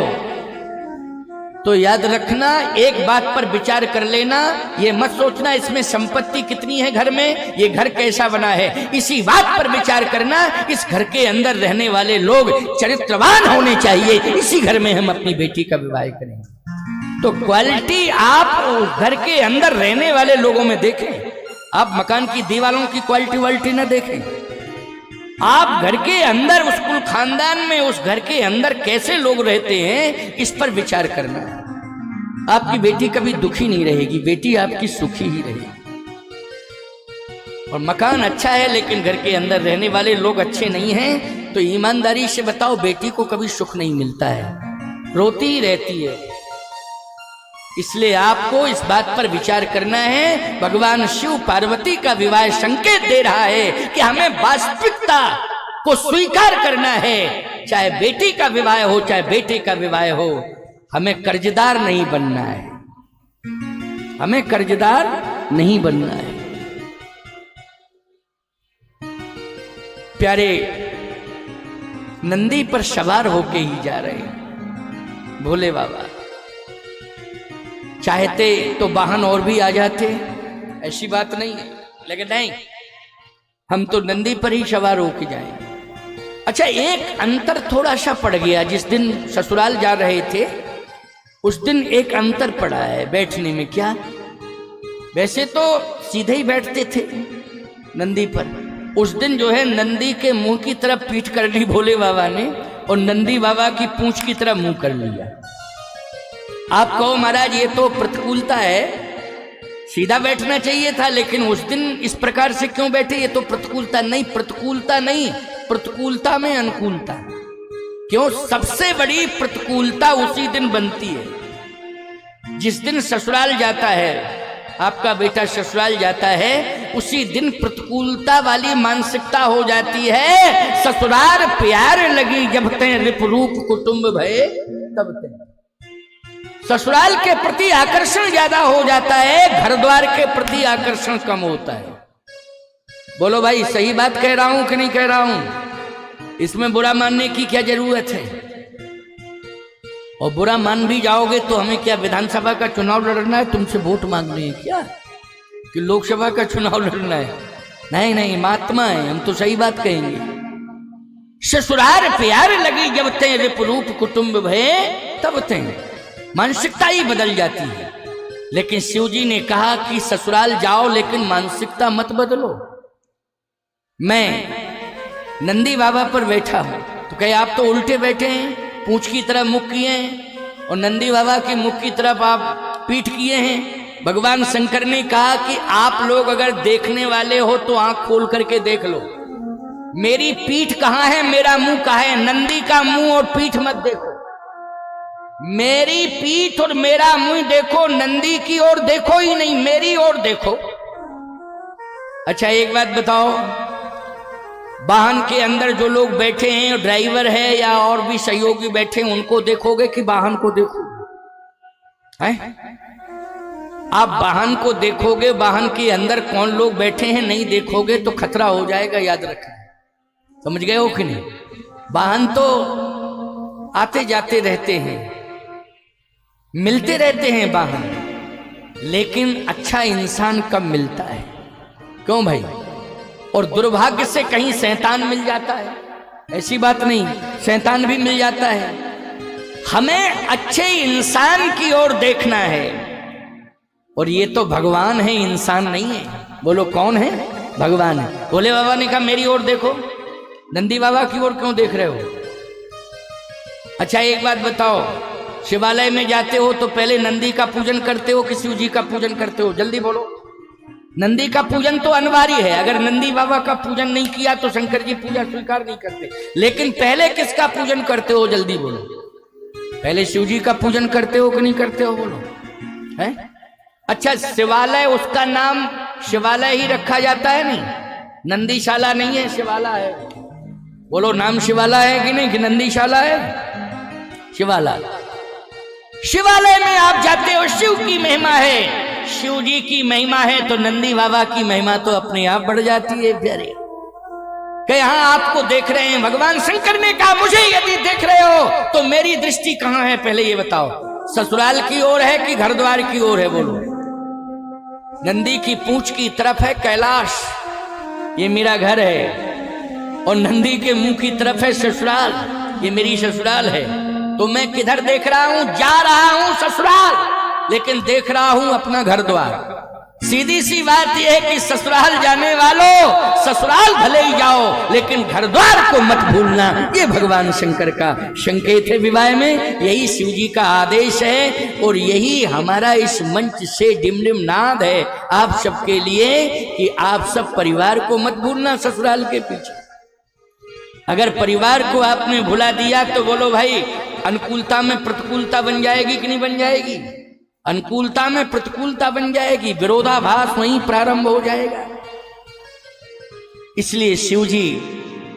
तो याद रखना, एक बात पर विचार कर लेना, ये मत सोचना इसमें संपत्ति कितनी है घर में, ये घर कैसा बना है, इसी बात पर विचार करना इस घर के अंदर रहने वाले लोग चरित्रवान होने चाहिए, इसी घर में हम अपनी बेटी का विवाह करेंगे। तो क्वालिटी आप घर के अंदर रहने वाले लोगों में देखें, आप मकान की दीवारों की क्वालिटी वालिटी ना देखें, आप घर के अंदर उस कुल खानदान में उस घर के अंदर कैसे लोग रहते हैं इस पर विचार करना। आपकी बेटी कभी दुखी नहीं रहेगी, बेटी आपकी सुखी ही रहेगी। और मकान अच्छा है लेकिन घर के अंदर रहने वाले लोग अच्छे नहीं हैं तो ईमानदारी से बताओ बेटी को कभी सुख नहीं मिलता है, रोती ही रहती है। इसलिए आपको इस बात पर विचार करना है। भगवान शिव पार्वती का विवाह संकेत दे रहा है कि हमें वास्तविकता को स्वीकार करना है, चाहे बेटी का विवाह हो चाहे बेटे का विवाह हो, हमें कर्जदार नहीं बनना है, हमें कर्जदार नहीं बनना है। प्यारे नंदी पर सवार होके ही जा रहे हैं भोले बाबा, चाहते तो वाहन और भी आ जाते, ऐसी बात नहीं है, लेकिन नहीं, हम तो नंदी पर ही सवार होके जाएंगे। अच्छा एक अंतर थोड़ा सा पड़ गया, जिस दिन ससुराल जा रहे थे उस दिन एक अंतर पड़ा है बैठने में। क्या? वैसे तो सीधे ही बैठते थे नंदी पर, उस दिन जो है नंदी के मुंह की तरफ पीठ कर ली भोले बाबा ने और नंदी बाबा की पूंछ की तरफ मुंह कर लिया। आप कहो महाराज ये तो प्रतिकूलता है, सीधा बैठना चाहिए था, लेकिन उस दिन इस प्रकार से क्यों बैठे? ये तो प्रतिकूलता नहीं, प्रतिकूलता नहीं, प्रतिकूलता में अनुकूलता। क्यों? सबसे बड़ी प्रतिकूलता उसी दिन बनती है जिस दिन ससुराल जाता है, आपका बेटा ससुराल जाता है, उसी दिन प्रतिकूलता वाली मानसिकता हो जाती है। ससुराल प्यार लगी जब ते रिप रूप कुटुंब भये तब ते। ससुराल के प्रति आकर्षण ज्यादा हो जाता है, घर द्वार के प्रति आकर्षण कम होता है। बोलो भाई सही बात कह रहा हूं कि नहीं कह रहा हूं? इसमें बुरा मानने की क्या जरूरत है? और बुरा मान भी जाओगे तो हमें क्या विधानसभा का चुनाव लड़ना है, तुमसे वोट मांगने हैं क्या कि लोकसभा का चुनाव लड़ना है? नहीं नहीं, महात्मा है हम, तो सही बात कहेंगे। ससुराल प्यार लगी जब ते रिप रूप कुटुंब भये तब ते। मानसिकता ही बदल जाती है। लेकिन शिव जी ने कहा कि ससुराल जाओ लेकिन मानसिकता मत बदलो। मैं नंदी बाबा पर बैठा हूं तो कहे आप तो उल्टे बैठे हैं, पूंछ की तरफ मुख किए हैं और नंदी बाबा की मुख की तरफ आप पीठ किए हैं। भगवान शंकर ने कहा कि आप लोग अगर देखने वाले हो तो आंख खोल करके देख लो, मेरी पीठ कहां है, मेरा मुंह कहां है। नंदी का मुंह और पीठ मत देखो, मेरी पीठ और मेरा मुंह देखो, नंदी की ओर देखो ही नहीं, मेरी ओर देखो। अच्छा एक बात बताओ, वाहन के अंदर जो लोग बैठे हैं, ड्राइवर है या और भी सहयोगी बैठे हैं, उनको देखोगे कि वाहन को देखोगे? हैं? आप वाहन को देखोगे, वाहन के अंदर कौन लोग बैठे हैं नहीं देखोगे तो खतरा हो जाएगा, याद रखना। समझ गए हो कि नहीं? वाहन तो आते जाते रहते हैं, मिलते रहते हैं वाहन, लेकिन अच्छा इंसान कब मिलता है? क्यों भाई? और दुर्भाग्य से कहीं शैतान मिल जाता है, ऐसी बात नहीं, शैतान भी मिल जाता है। हमें अच्छे इंसान की ओर देखना है, और ये तो भगवान है, इंसान नहीं है। बोलो कौन है? भगवान है। भोले बाबा ने कहा मेरी ओर देखो, नंदी बाबा की ओर क्यों देख रहे हो? अच्छा एक बात बताओ, शिवालय में जाते हो तो पहले नंदी का पूजन करते हो कि शिव जी का पूजन करते हो? जल्दी बोलो। नंदी का पूजन तो अनिवार्य है, अगर नंदी बाबा का पूजन नहीं किया तो शंकर जी पूजा स्वीकार नहीं करते। लेकिन पहले किसका पूजन करते हो? जल्दी बोलो। पहले शिव जी का पूजन करते हो कि नहीं करते हो? बोलो। है? अच्छा शिवालय, उसका नाम शिवालय ही रखा जाता है, नहीं नंदीशाला नहीं है, शिवाला है। बोलो नाम शिवाला है कि नहीं, कि नंदीशाला है? शिवाला। शिवालय में आप जाते हो, शिव की महिमा है, शिव जी की महिमा है, तो नंदी बाबा की महिमा तो अपने आप बढ़ जाती है प्यारे। कि यहां आपको देख रहे हैं, भगवान शंकर ने कहा मुझे यदि देख रहे हो तो मेरी दृष्टि कहां है पहले ये बताओ, ससुराल की ओर है कि घर द्वार की ओर है? बोलो। नंदी की पूंछ की तरफ है कैलाश, ये मेरा घर है, और नंदी के मुंह की तरफ है ससुराल, ये मेरी ससुराल है। तो मैं किधर देख रहा हूं? जा रहा हूं ससुराल, लेकिन देख रहा हूं अपना घर द्वार। सीधी सी बात यह है कि ससुराल जाने वालों, ससुराल भले ही जाओ लेकिन घर द्वार को मत भूलना। ये भगवान शंकर का संकेत है विवाह में, यही शिव जी का आदेश है, और यही हमारा इस मंच से डिमडिम नाद है आप सबके लिए कि आप सब परिवार को मत भूलना ससुराल के पीछे। अगर परिवार को आपने भुला दिया तो बोलो भाई, अनुकूलता में प्रतिकूलता बन जाएगी कि नहीं बन जाएगी? अनुकूलता में प्रतिकूलता बन जाएगी, विरोधाभास वहीं प्रारंभ हो जाएगा। इसलिए शिव जी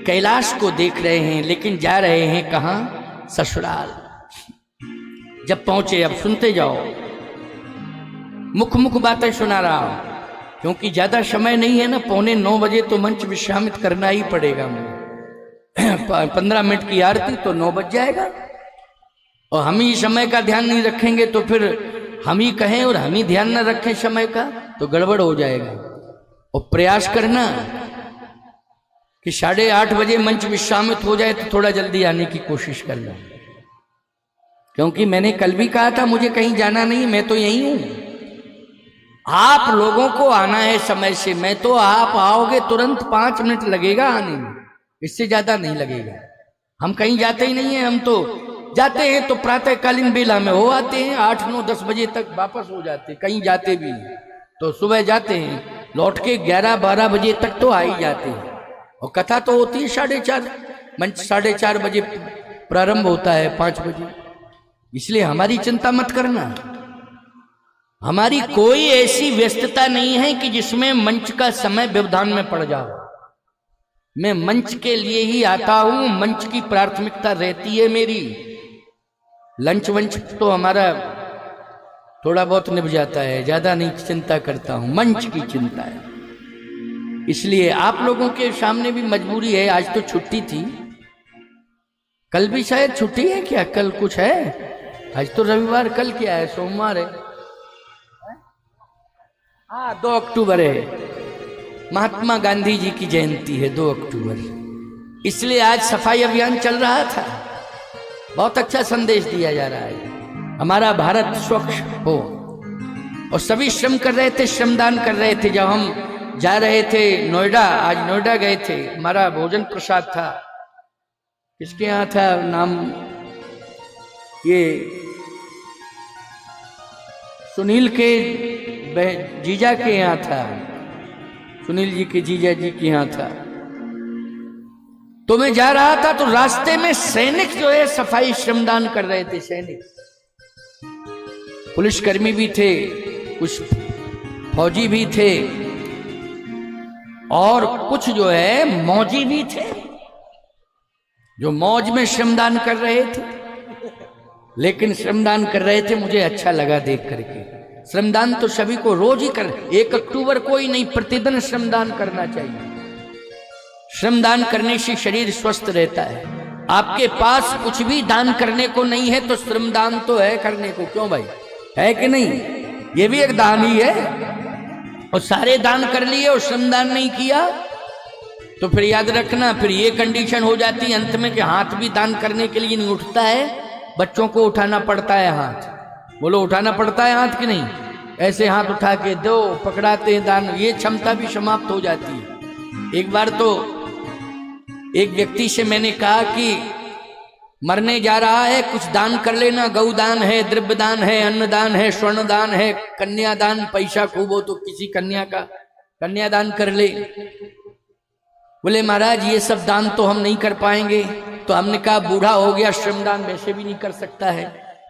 कैलाश को देख रहे हैं, लेकिन जा रहे हैं कहां? ससुराल। जब पहुंचे, अब सुनते जाओ, मुख मुख बातें सुना रहा हूं, क्योंकि ज्यादा समय नहीं है ना, 8:45 बजे तो मंच विश्रामित करना ही पड़ेगा मुझे। 15 मिनट की आरती तो 9 बज जाएगा, और हम ही समय का ध्यान नहीं रखेंगे तो फिर हम ही कहें और हम ही ध्यान न रखें समय का तो गड़बड़ हो जाएगा। और प्रयास करना कि 8:30 बजे मंच विश्रामित हो जाए तो थोड़ा जल्दी आने की कोशिश करना, क्योंकि मैंने कल भी कहा था मुझे कहीं जाना नहीं, मैं तो यही हूं। आप लोगों को आना है समय से, मैं तो आप आओगे तुरंत 5 मिनट लगेगा आने में, इससे ज्यादा नहीं लगेगा। हम कहीं जाते ही नहीं है, हम तो जाते हैं तो प्रातःकालीन बेला में हो आते हैं, 8, 9, 10 बजे तक वापस हो जाते हैं। कहीं जाते भी तो सुबह जाते हैं, लौट के 11, 12 बजे तक तो आ ही जाते हैं। और कथा तो होती है 4:30, मंच 4:30 बजे प्रारंभ होता है, 5 बजे। इसलिए हमारी चिंता मत करना, हमारी कोई ऐसी व्यस्तता नहीं है कि जिसमें मंच का समय व्यवधान में पड़ जाओ। मैं मंच के लिए ही आता हूं, मंच की प्राथमिकता रहती है मेरी। लंच वंच तो हमारा थोड़ा बहुत निभ जाता है, ज्यादा नहीं चिंता करता हूं, मंच की चिंता है। इसलिए आप लोगों के सामने भी मजबूरी है। आज तो छुट्टी थी, कल भी शायद छुट्टी है क्या? कल कुछ है? आज तो रविवार, कल क्या है? सोमवार है। हाँ 2 अक्टूबर है, महात्मा गांधी जी की जयंती है 2 अक्टूबर। इसलिए आज सफाई अभियान चल रहा था, बहुत अच्छा संदेश दिया जा रहा है, हमारा भारत स्वच्छ हो। और सभी श्रम कर रहे थे, श्रमदान कर रहे थे। जब हम जा रहे थे नोएडा, आज नोएडा गए थे, हमारा भोजन प्रसाद था। किसके यहाँ था नाम, ये सुनील के जीजा के यहाँ था, सुनील जी के जीजा जी के यहाँ था। तो मैं जा रहा था तो रास्ते में सैनिक जो है सफाई श्रमदान कर रहे थे। सैनिक, पुलिसकर्मी भी थे, कुछ फौजी भी थे और कुछ जो है मौजी भी थे, जो मौज में श्रमदान कर रहे थे। लेकिन श्रमदान कर रहे थे, मुझे अच्छा लगा देख करके। श्रमदान तो सभी को रोज ही कर, 1 अक्टूबर को ही नहीं, प्रतिदिन श्रमदान करना चाहिए। श्रमदान करने से शरीर स्वस्थ रहता है। आपके पास कुछ भी दान करने को नहीं है तो श्रमदान तो है करने को, क्यों भाई, है कि नहीं? ये भी एक दान ही है। और सारे दान कर लिए और श्रमदान नहीं किया तो फिर याद रखना, फिर ये कंडीशन हो जाती है अंत में कि हाथ भी दान करने के लिए नहीं उठता है, बच्चों को उठाना पड़ता है हाथ। बोलो, उठाना पड़ता है हाथ कि नहीं? ऐसे हाथ उठा के दो, पकड़ाते हैं दान, ये क्षमता भी समाप्त हो जाती है। एक बार तो एक व्यक्ति से मैंने कहा कि मरने जा रहा है, कुछ दान कर लेना, गौदान है, द्रव्य दान है, अन्नदान है, स्वर्ण दान है, कन्यादान, पैसा खूब हो तो किसी कन्या का कन्यादान कर ले। बोले महाराज ये सब दान तो हम नहीं कर पाएंगे। तो हमने कहा बूढ़ा हो गया, श्रमदान वैसे भी नहीं कर सकता है।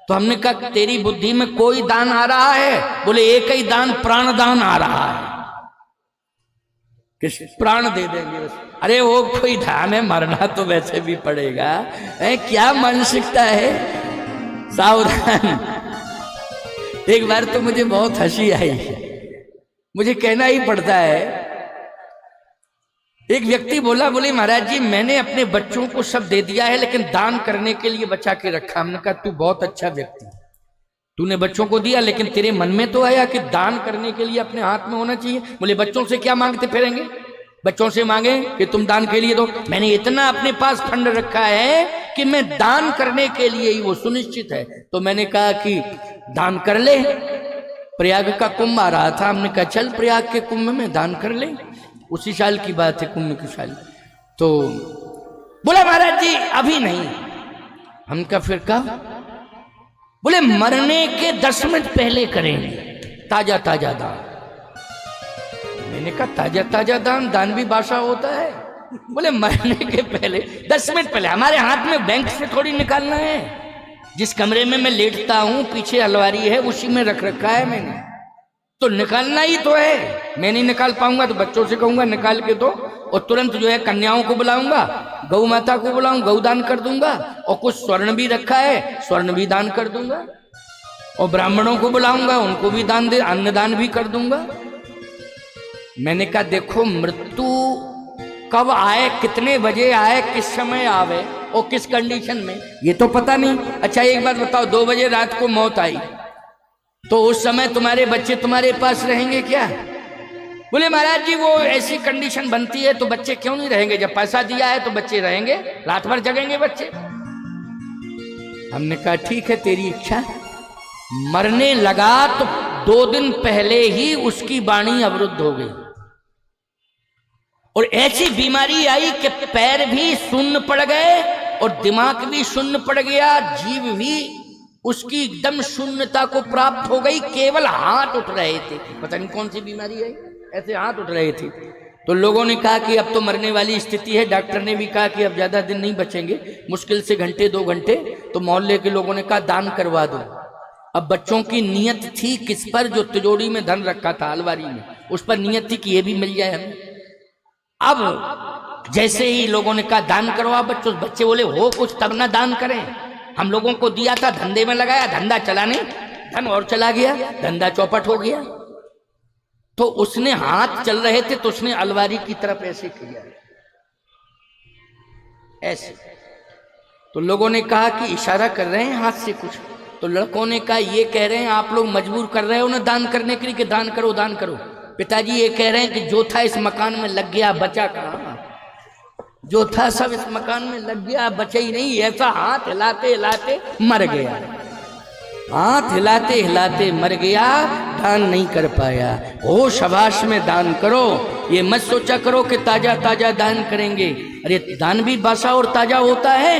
तो हमने कहा तेरी बुद्धि में कोई दान आ रहा है? बोले एक ही दान, प्राण दान आ रहा है, कि प्राण दे देंगे बस। अरे वो कोई दान है, मरना तो वैसे भी पड़ेगा, क्या मानसिकता है, सावधान। एक बार तो मुझे बहुत हंसी आई, मुझे कहना ही पड़ता है। एक व्यक्ति बोला, बोले महाराज जी मैंने अपने बच्चों को सब दे दिया है लेकिन दान करने के लिए बचा के रखा। हमने कहा तू बहुत अच्छा व्यक्ति, तूने बच्चों को दिया लेकिन तेरे मन में तो आया कि दान करने के लिए अपने हाथ में होना चाहिए। बोले बच्चों से क्या मांगते फिरेंगे, बच्चों से मांगे कि तुम दान के लिए दो। मैंने इतना अपने पास फंड रखा है कि मैं दान करने के लिए ही, वो सुनिश्चित है। तो मैंने कहा कि दान कर ले। प्रयाग का कुंभ आ रहा था, हमने कहा चल प्रयाग के कुंभ में दान कर ले। उसी साल की बात है, कुंभ की साल। तो बोला महाराज जी अभी नहीं। हम कहा फिर कब? बोले मरने के 10 मिनट पहले करेंगे ताजा ताजा दान। मैंने कहा ताजा ताजा दान, दान भी बासा होता है? बोले मरने के पहले 10 मिनट पहले। हमारे हाथ में बैंक से थोड़ी निकालना है, जिस कमरे में मैं लेटता हूं पीछे अलमारी है उसी में रख रखा है मैंने, तो निकालना ही तो है। मैं नहीं निकाल पाऊंगा तो बच्चों से कहूंगा निकाल के दो, और तुरंत जो है कन्याओं को बुलाऊंगा, गौ माता को बुलाऊंगा, गौदान कर दूंगा। और कुछ स्वर्ण भी रखा है, स्वर्ण भी दान कर दूंगा। और ब्राह्मणों को बुलाऊंगा, उनको भी दान दे, अन्नदान भी कर दूंगा। मैंने कहा देखो मृत्यु कब आए, कितने बजे आए, किस समय आवे और किस कंडीशन में, ये तो पता नहीं। अच्छा एक बात बताओ, 2 बजे रात को मौत आई तो उस समय तुम्हारे बच्चे तुम्हारे पास रहेंगे क्या? बोले महाराज जी वो ऐसी कंडीशन बनती है तो बच्चे क्यों नहीं रहेंगे, जब पैसा दिया है तो बच्चे रहेंगे, रात भर जगेंगे बच्चे। हमने कहा ठीक है तेरी इच्छा। मरने लगा तो 2 दिन पहले ही उसकी वाणी अवरुद्ध हो गई और ऐसी बीमारी आई कि पैर भी शून्य पड़ गए और दिमाग भी शून्य पड़ गया, जीव भी उसकी एकदम शून्यता को प्राप्त हो गई। केवल हाथ उठ रहे थे, पता नहीं कौन सी बीमारी है, ऐसे हाथ उठ रहे थे। तो लोगों ने कहा कि अब तो मरने वाली स्थिति है। डॉक्टर ने भी कहा कि अब ज्यादा दिन नहीं बचेंगे, मुश्किल से घंटे 2 घंटे। तो मोहल्ले के लोगों ने कहा दान करवा दो। अब बच्चों की नियत थी किस पर, जो तिजोरी में धन रखा था अलमारी में, उस पर नियत थी कि ये भी मिल जाए हमें। अब जैसे ही लोगों ने कहा दान करवा बच्चों, बच्चे बोले हो कुछ तब ना दान करें, हम लोगों को दिया था, धंधे में लगाया, धंधा चला नहीं, धन और चला गया, धंधा चौपट हो गया। तो उसने हाथ चल रहे थे तो उसने अलमारी की तरफ ऐसे किया, ऐसे। तो लोगों ने कहा कि इशारा कर रहे हैं हाथ से कुछ। तो लड़कों ने कहा ये कह रहे हैं आप लोग मजबूर कर रहे हो ना दान करने के लिए कि दान करो दान करो। पिताजी ये कह रहे हैं कि जो था इस मकान में लग गया, बचा कहाँ? जो था सब इस मकान में लग गया, बचा ही नहीं। ऐसा हाथ हिलाते हिलाते मर गया। हाथ हिलाते हिलाते मर गया, दान नहीं कर पाया। होश हवास में दान करो, ये मत सोचा करो कि ताजा ताजा दान करेंगे। अरे दान भी बासा और ताजा होता है।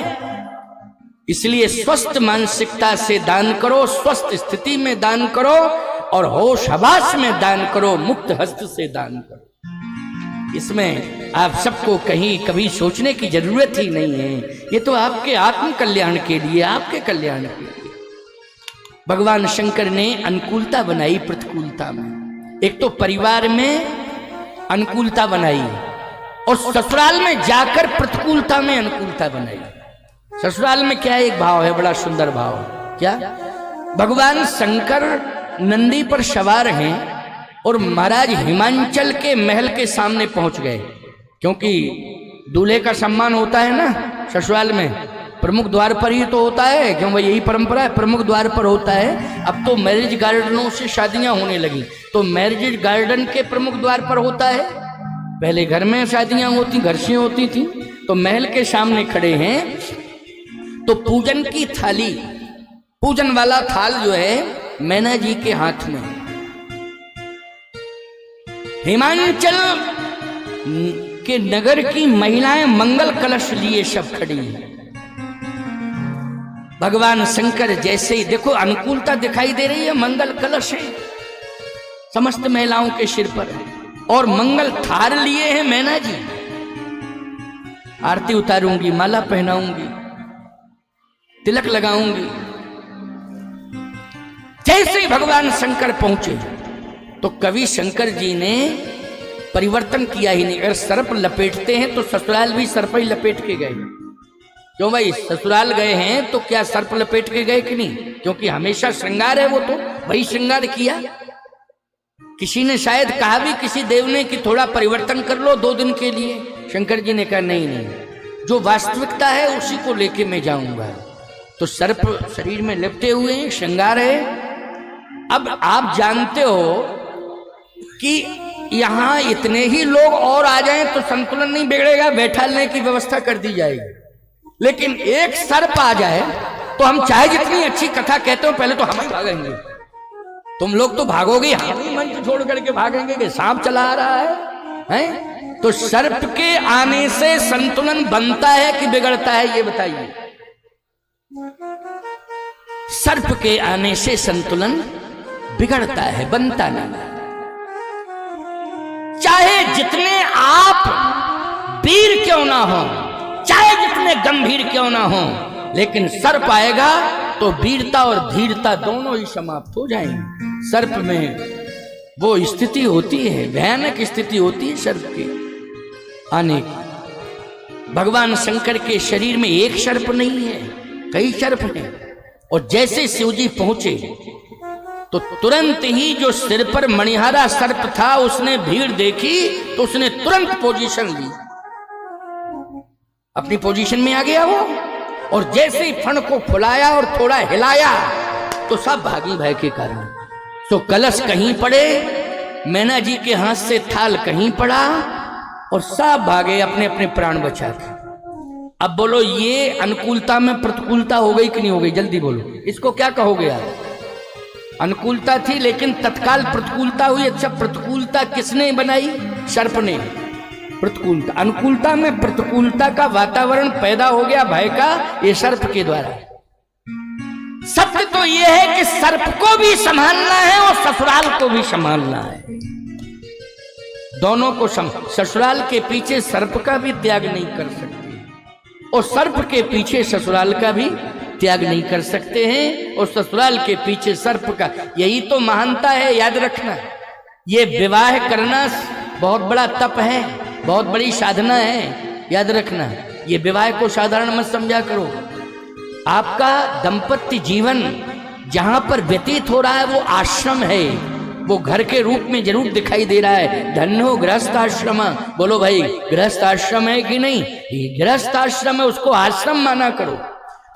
इसलिए स्वस्थ मानसिकता से दान करो, स्वस्थ स्थिति में दान करो और होश हवास में दान करो, मुक्त हस्त से दान करो। इसमें आप सबको कहीं कभी सोचने की जरूरत ही नहीं है। ये तो आपके आत्म कल्याण के लिए, आपके कल्याण के लिए भगवान शंकर ने अनुकूलता बनाई प्रतिकूलता में। एक तो परिवार में अनुकूलता बनाई और ससुराल में जाकर प्रतिकूलता में अनुकूलता बनाई। ससुराल में क्या एक भाव है, बड़ा सुंदर भाव। क्या? भगवान शंकर नंदी पर सवार हैं और महाराज हिमांचल के महल के सामने पहुंच गए, क्योंकि दूल्हे का सम्मान होता है ना ससुराल में, प्रमुख द्वार पर ही तो होता है, क्यों यही परंपरा है, प्रमुख द्वार पर होता है। अब तो मैरिज गार्डनों से शादियां होने लगी, तो मैरिज गार्डन के प्रमुख द्वार पर होता है। पहले घर में शादियां होती, घर से होती थी, तो महल के सामने खड़े हैं। तो पूजन की थाली, पूजन वाला थाल जो है मैना जी के हाथ में। हिमांचल के नगर की महिलाएं मंगल कलश लिए सब खड़ी हैं। भगवान शंकर जैसे ही देखो अनुकूलता दिखाई दे रही है, मंगल कलश है समस्त महिलाओं के सिर पर और मंगल थाल लिए हैं मैना जी। आरती उतारूंगी, माला पहनाऊंगी, तिलक लगाऊंगी। जैसे ही भगवान शंकर पहुंचे तो कवि शंकर जी ने परिवर्तन किया ही नहीं। अगर सर्प लपेटते हैं तो ससुराल भी सर्प ही लपेट के गए। क्यों भाई, ससुराल गए हैं तो क्या सर्प लपेट के गए कि नहीं? क्योंकि हमेशा श्रृंगार है, वो तो वही श्रृंगार किया। किसी ने शायद कहा भी, किसी देव ने, कि थोड़ा परिवर्तन कर लो 2 दिन के लिए। शंकर जी ने कहा नहीं नहीं, जो वास्तविकता है उसी को लेके मैं जाऊंगा। तो सर्प शरीर में लिपटे हुए हैं, श्रृंगार है। अब आप जानते हो कि यहां इतने ही लोग और आ जाएं तो संतुलन नहीं बिगड़ेगा, बैठाने की व्यवस्था कर दी जाएगी। लेकिन एक सर्प आ जाए तो हम चाहे जितनी अच्छी कथा कहते हो, पहले तो हम ही भागेंगे। तुम लोग तो भागोगे, हम ही मंच छोड़ करके भागेंगे कि सांप चला आ रहा है? तो सर्प के आने से संतुलन बनता है कि बिगड़ता है, ये बताइए। सर्प के आने से संतुलन बिगड़ता है, बनता नहीं। चाहे जितने आप वीर क्यों ना हो, चाहे जितने गंभीर क्यों ना हो, लेकिन सर्प आएगा तो वीरता और धीरता दोनों ही समाप्त हो जाएंगे। सर्प में वो स्थिति होती है, भयानक स्थिति होती है सर्प के आने की। भगवान शंकर के शरीर में एक सर्प नहीं है, कई सर्प हैं। और जैसे शिवजी पहुंचे तो तुरंत ही जो सिर पर मणिहारा सर्प था, उसने भीड़ देखी तो उसने तुरंत पोजीशन ली, अपनी पोजीशन में आ गया वो। और जैसे ही फण को फुलाया और थोड़ा हिलाया तो सब भागी भय के कारण। तो कलश कहीं पड़े, मैना जी के हाथ से थाल कहीं पड़ा और सब भागे अपने अपने प्राण बचा के। अब बोलो, ये अनुकूलता में प्रतिकूलता हो गई कि नहीं हो गई? जल्दी बोलो, इसको क्या कहोगे आप? अनुकूलता थी लेकिन तत्काल प्रतिकूलता हुई। अच्छा, प्रतिकूलता किसने बनाई? सर्प ने। प्रतिकूलता, अनुकूलता में प्रतिकूलता का वातावरण पैदा हो गया भय का, ये सर्प के द्वारा। सत्य तो यह है कि सर्प को भी संभालना है और ससुराल को भी संभालना है, दोनों को। ससुराल के पीछे सर्प का भी त्याग नहीं कर सकते और सर्प के पीछे ससुराल का भी त्याग नहीं कर सकते हैं, और ससुराल के पीछे सर्प का। यही तो महानता है, याद रखना। ये विवाह करना बहुत बड़ा तप है, बहुत बड़ी साधना है, याद रखना। ये विवाह को साधारण मत समझा करो। आपका दाम्पत्य जीवन जहां पर व्यतीत हो रहा है वो आश्रम है, वो घर के रूप में जरूर दिखाई दे रहा है। धन्य हो गृहस्थ आश्रम। बोलो भाई, गृहस्थ आश्रम है कि नहीं? ये गृहस्थ आश्रम है, उसको आश्रम माना करो।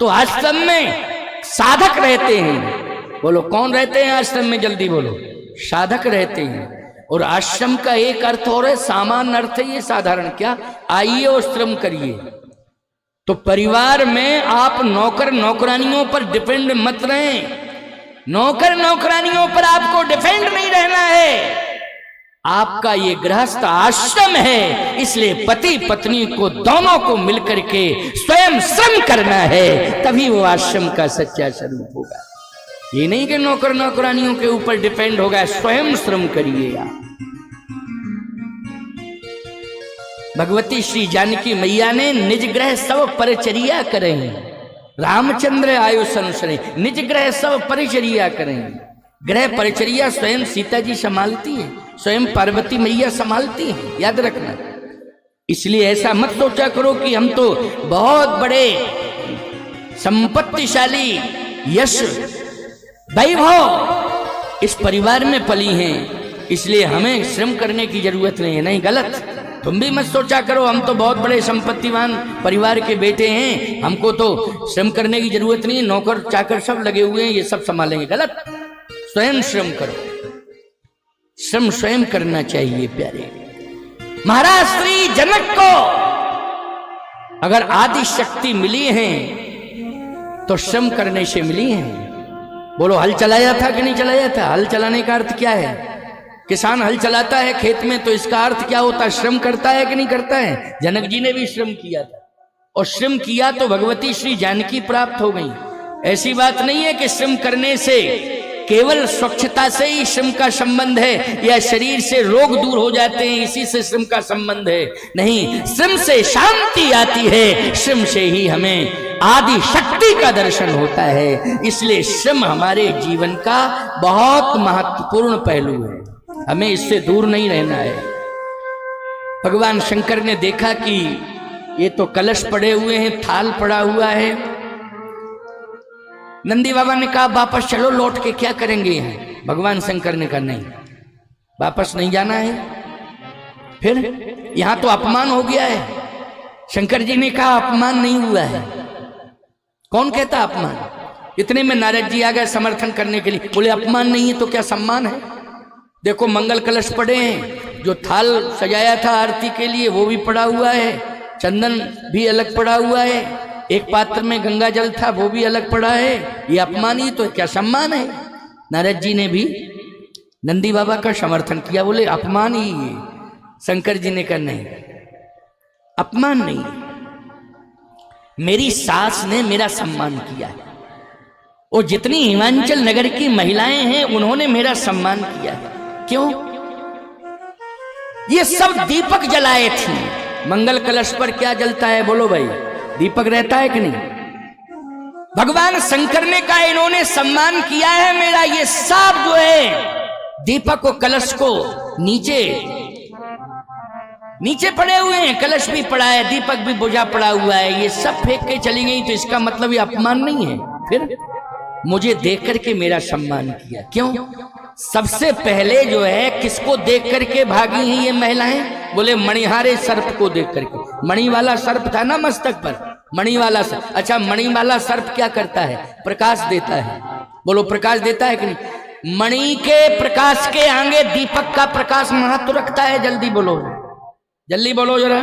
तो आश्रम में साधक रहते हैं। बोलो, कौन रहते हैं आश्रम में? जल्दी बोलो। साधक रहते हैं। और आश्रम का एक अर्थ और है, सामान्य अर्थ है ये साधारण। क्या? आइए और श्रम करिए। तो परिवार में आप नौकर नौकरानियों पर डिपेंड मत रहें। नौकर नौकरानियों पर आपको डिपेंड नहीं रहना है। आपका ये गृहस्थ आश्रम है, इसलिए पति पत्नी को दोनों को मिलकर के स्वयं श्रम करना है, तभी वो आश्रम का सच्चा स्वरूप होगा। ये नहीं कि नौकर नौकरानियों के ऊपर डिपेंड होगा, स्वयं श्रम करिएगा। भगवती श्री जानकी मैया ने निज ग्रह सब परिचर्या करें, रामचंद्र आयुष अनुसरे, निज ग्रह सब परिचर्या करें। ग्रह परिचर्या स्वयं सीता जी संभालती है, स्वयं पार्वती मैया संभालती है, याद रखना। इसलिए ऐसा मत सोचा करो कि हम तो बहुत बड़े संपत्तिशाली यश वैभव इस परिवार में पली हैं, इसलिए हमें श्रम करने की जरूरत नहीं है। नहीं, गलत। तुम भी मत सोचा करो हम तो बहुत बड़े संपत्तिवान परिवार के बेटे हैं, हमको तो श्रम करने की जरूरत नहीं, नौकर चाकर सब लगे हुए हैं, ये सब संभालेंगे। गलत। स्वयं श्रम करो, श्रम स्वयं करना चाहिए प्यारे। महाराज श्री जनक को अगर आदि शक्ति मिली है तो श्रम करने से मिली है। बोलो, हल चलाया था कि नहीं चलाया था? हल चलाने का अर्थ क्या है? किसान हल चलाता है खेत में तो इसका अर्थ क्या होता है? श्रम करता है कि नहीं करता है? जनक जी ने भी श्रम किया था, और श्रम किया तो भगवती श्री जानकी प्राप्त हो गई। ऐसी बात नहीं है कि श्रम करने से केवल स्वच्छता से ही श्रम का संबंध है, या शरीर से रोग दूर हो जाते हैं इसी से श्रम का संबंध है। नहीं, श्रम से शांति आती है, श्रम से ही हमें आदि शक्ति का दर्शन होता है। इसलिए श्रम हमारे जीवन का बहुत महत्वपूर्ण पहलू है, हमें इससे दूर नहीं रहना है। भगवान शंकर ने देखा कि ये तो कलश पड़े हुए हैं, थाल पड़ा हुआ है। नंदी बाबा ने कहा वापस चलो, लौट के क्या करेंगे यहाँ? भगवान शंकर ने कहा नहीं, वापस नहीं जाना है, फिर यहां तो अपमान हो गया है। शंकर जी ने कहा अपमान नहीं हुआ है। कौन कहता अपमान? इतने में नारद जी आ गए समर्थन करने के लिए, बोले अपमान नहीं है तो क्या सम्मान है? देखो मंगल कलश पड़े हैं, जो थाल सजाया था आरती के लिए वो भी पड़ा हुआ है, चंदन भी अलग पड़ा हुआ है, एक पात्र में गंगा जल था वो भी अलग पड़ा है। ये अपमान ही तो क्या सम्मान है? नारद जी ने भी नंदी बाबा का समर्थन किया, बोले अपमान ही है। शंकर जी ने कहा नहीं, अपमान नहीं, मेरी सास ने मेरा सम्मान किया है, और जितनी हिमाचल नगर की महिलाएं हैं उन्होंने मेरा सम्मान किया है। क्यों? ये सब दीपक जलाए थे। मंगल कलश पर क्या जलता है? बोलो भाई, दीपक रहता है कि नहीं? भगवान शंकर ने कहा इन्होंने सम्मान किया है मेरा। ये सब जो है दीपक को, कलश को नीचे पड़े हुए हैं, कलश भी पड़ा है, दीपक भी बुझा पड़ा हुआ है, ये सब फेंक के चली गई, तो इसका मतलब ये अपमान नहीं है। फिर मुझे देख करके मेरा सम्मान किया। क्यों? सबसे पहले जो है किसको देख करके भागी हैं ये महिलाएं? बोले मणिहारे सर्प को देख करके। मणि वाला सर्प था ना मस्तक पर, मणि वाला सर्प। अच्छा, मणि वाला सर्प क्या करता है? प्रकाश देता है। बोलो, प्रकाश देता है कि नहीं? मणि के प्रकाश के आगे दीपक का प्रकाश महत्व रखता है। जल्दी बोलो, जल्दी बोलो जरा।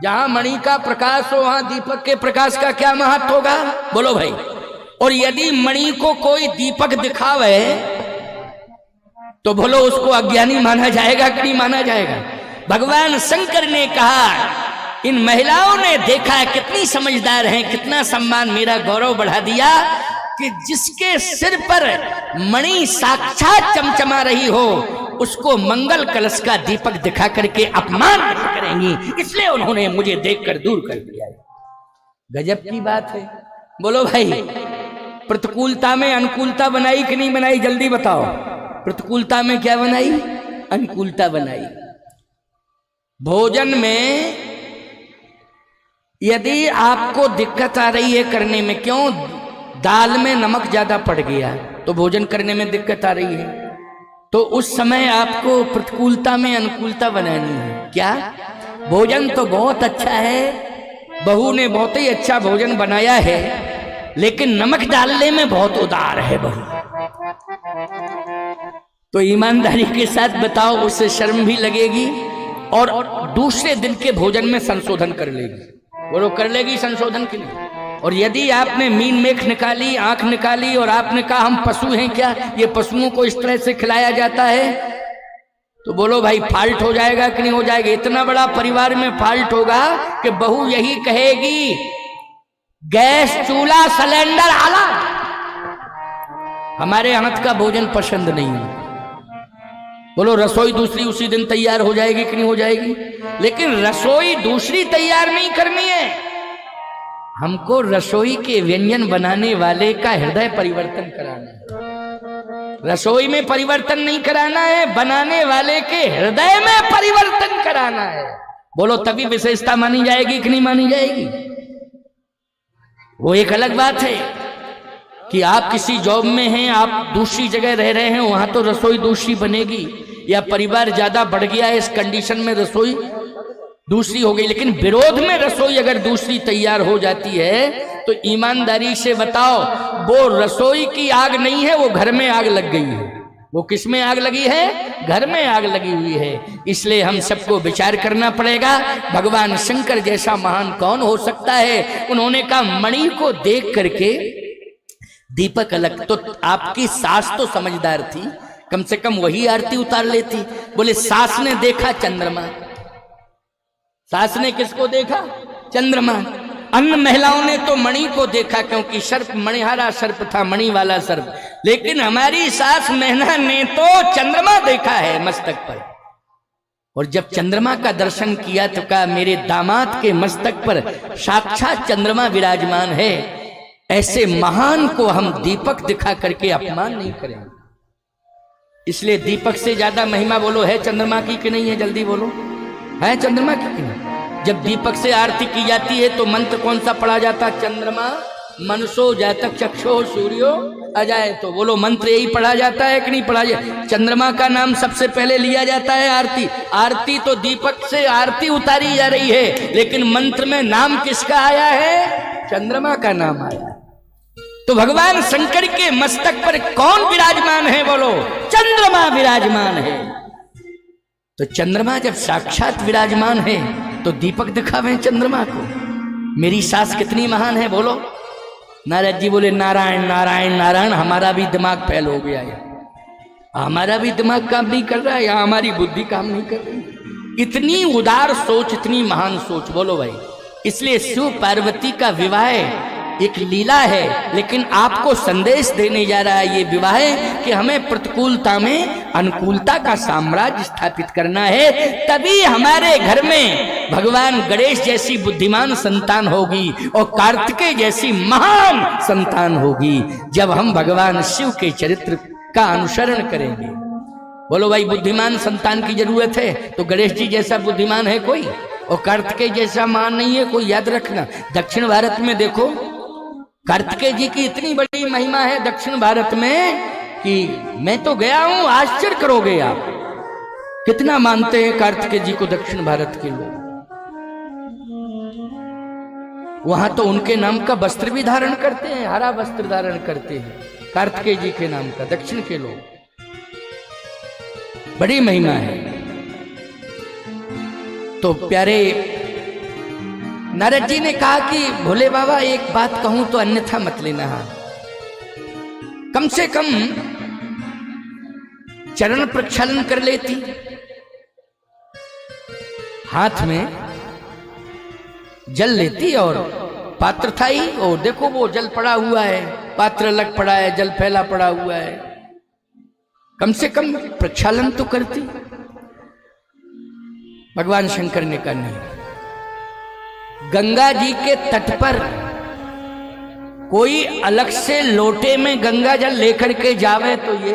जहां मणि का प्रकाश हो वहां दीपक के प्रकाश का क्या महत्व होगा? बोलो भाई। और यदि मणि को कोई दीपक दिखावे तो बोलो उसको अज्ञानी माना जाएगा कि नहीं माना जाएगा? भगवान शंकर ने कहा इन महिलाओं ने देखा है कितनी समझदार हैं, कितना सम्मान, मेरा गौरव बढ़ा दिया कि जिसके सिर पर मणि साक्षात चमचमा रही हो उसको मंगल कलश का दीपक दिखा करके अपमान नहीं करेंगी, इसलिए उन्होंने मुझे देखकर दूर कर दिया। गजब की बात है। बोलो भाई, प्रतिकूलता में अनुकूलता बनाई कि नहीं बनाई? जल्दी बताओ। प्रतिकूलता में क्या बनाई? अनुकूलता बनाई। भोजन में यदि आपको दिक्कत आ रही है करने में, क्यों? दाल में नमक ज्यादा पड़ गया तो भोजन करने में दिक्कत आ रही है, तो उस समय आपको प्रतिकूलता में अनुकूलता बनानी है। क्या? भोजन तो बहुत अच्छा है, बहू ने बहुत ही अच्छा भोजन बनाया है, लेकिन नमक डालने में बहुत उदार है बहू। तो ईमानदारी के साथ बताओ, उससे शर्म भी लगेगी और दूसरे दिन के भोजन में संशोधन कर लेगी। बोलो, कर लेगी संशोधन के लिए? और यदि आपने मीन मेख निकाली, आंख निकाली और आपने कहा हम पशु हैं क्या, ये पशुओं को इस तरह से खिलाया जाता है, तो बोलो भाई फाल्ट हो जाएगा कि नहीं हो जाएगा? इतना बड़ा परिवार में फाल्ट होगा कि बहू यही कहेगी गैस चूल्हा सिलेंडर आला, हमारे हाथ का भोजन पसंद नहीं है। बोलो रसोई दूसरी उसी दिन तैयार हो जाएगी कि नहीं हो जाएगी? लेकिन रसोई दूसरी तैयार नहीं करनी है, हमको रसोई के व्यंजन बनाने वाले का हृदय परिवर्तन कराना है। रसोई में परिवर्तन नहीं कराना है, बनाने वाले के हृदय में परिवर्तन कराना है। बोलो तभी विशेषता मानी जाएगी कि नहीं मानी जाएगी? वो एक अलग बात है कि आप किसी जॉब में हैं, आप दूसरी जगह रह रहे हैं, वहां तो रसोई दूसरी बनेगी, या परिवार ज्यादा बढ़ गया है इस कंडीशन में रसोई दूसरी हो गई। लेकिन विरोध में रसोई अगर दूसरी तैयार हो जाती है तो ईमानदारी से बताओ वो रसोई की आग नहीं है, वो घर में आग लग गई है। वो किस में आग लगी है? घर में आग लगी हुई है। इसलिए हम सबको विचार करना पड़ेगा, भगवान शंकर जैसा महान कौन हो सकता है। उन्होंने कहा मणि को देख करके दीपक अलग, तो आपकी सास तो समझदार थी, कम से कम वही आरती उतार लेती। बोले सास ने देखा चंद्रमा, सास ने किसको देखा? चंद्रमा। अन्य महिलाओं ने तो मणि को देखा, क्योंकि सर्प मणिहारा सर्प था, मणि वाला सर्प। लेकिन हमारी सास मैना ने तो चंद्रमा देखा है मस्तक पर। और जब चंद्रमा का दर्शन किया तो कहा मेरे दामाद के मस्तक पर साक्षात चंद्रमा विराजमान है, ऐसे महान को हम दीपक दिखा करके अपमान नहीं करेंगे। इसलिए दीपक से ज्यादा महिमा बोलो है चंद्रमा की कि नहीं है? जल्दी बोलो, है चंद्रमा की कि नहीं? जब दीपक से आरती की जाती है तो मंत्र कौन सा पढ़ा जाता? चंद्रमा मनसो जातक चक्षो सूर्यो अजाय। तो बोलो मंत्र यही पढ़ा जाता है कि नहीं पढ़ा जाता? चंद्रमा का नाम सबसे पहले लिया जाता है आरती। आरती तो दीपक से आरती उतारी जा रही है, लेकिन मंत्र में नाम किसका आया है? चंद्रमा का नाम आया। तो भगवान शंकर के मस्तक पर कौन विराजमान है? बोलो चंद्रमा विराजमान है। तो चंद्रमा जब साक्षात विराजमान है तो दीपक दिखावे चंद्रमा को। मेरी सास कितनी महान है बोलो। नारद जी बोले नारायण नारायण नारायण, हमारा भी दिमाग फेल हो गया है, हमारा भी दिमाग काम नहीं कर रहा है, या हमारी बुद्धि काम नहीं कर रही। इतनी उदार सोच, इतनी महान सोच, बोलो भाई। इसलिए शिव पार्वती का विवाह एक लीला है, लेकिन आपको संदेश देने जा रहा है ये विवाह कि हमें प्रतिकूलता में अनुकूलता का साम्राज्य स्थापित करना है। तभी हमारे घर में भगवान गणेश जैसी बुद्धिमान संतान होगी और कार्तिकेय जैसी महान संतान होगी, जब हम भगवान शिव के चरित्र का अनुसरण करेंगे। बोलो भाई, बुद्धिमान संतान की जरूरत है तो गणेश जी जैसा बुद्धिमान है कोई, और कार्तिकेय जैसा महान नहीं है कोई। याद रखना, दक्षिण भारत में देखो कार्तिकेय जी की इतनी बड़ी महिमा है दक्षिण भारत में कि मैं तो गया हूं, आश्चर्य करोगे आप कितना मानते हैं कार्तिकेय जी को दक्षिण भारत के लोग। वहां तो उनके नाम का वस्त्र भी धारण करते हैं, हरा वस्त्र धारण करते हैं कार्तिकेय जी के नाम का दक्षिण के लोग। बड़ी महिमा है। तो प्यारे नारद जी ने कहा कि भोले बाबा एक बात कहूं तो अन्यथा मत लेना, कम से कम चरण प्रक्षालन कर लेती। हाथ में जल लेती और पात्र था ही, और देखो वो जल पड़ा हुआ है, पात्र अलग पड़ा है, जल फैला पड़ा हुआ है, कम से कम प्रक्षालन तो करती। भगवान शंकर ने कहा नहीं, गंगा जी के तट पर कोई अलग से लोटे में गंगा जल लेकर के जावे तो ये,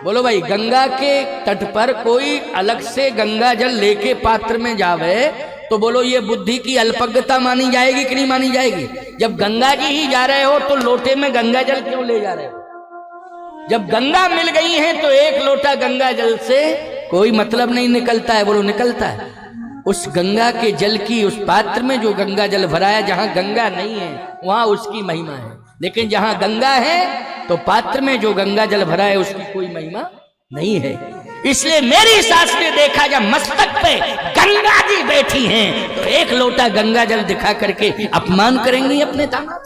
बोलो भाई, गंगा के तट पर कोई अलग से गंगा जल लेके पात्र में जावे तो बोलो ये बुद्धि की अल्पज्ञता मानी जाएगी कि नहीं मानी जाएगी? जब गंगा जी ही जा रहे हो तो लोटे में गंगा जल क्यों ले जा रहे हो? जब गंगा मिल गई है तो एक लोटा गंगा जल से कोई मतलब नहीं निकलता है, बोलो निकलता है। उस गंगा के जल की, उस पात्र में जो गंगा जल भरा है, जहां गंगा नहीं है वहां उसकी महिमा है, लेकिन जहां गंगा है तो पात्र में जो गंगा जल भरा है उसकी कोई महिमा नहीं है। इसलिए मेरी सास ने देखा जब मस्तक पे गंगा जी बैठी हैं तो एक लोटा गंगा जल दिखा करके अपमान करेंगी अपने दामाद।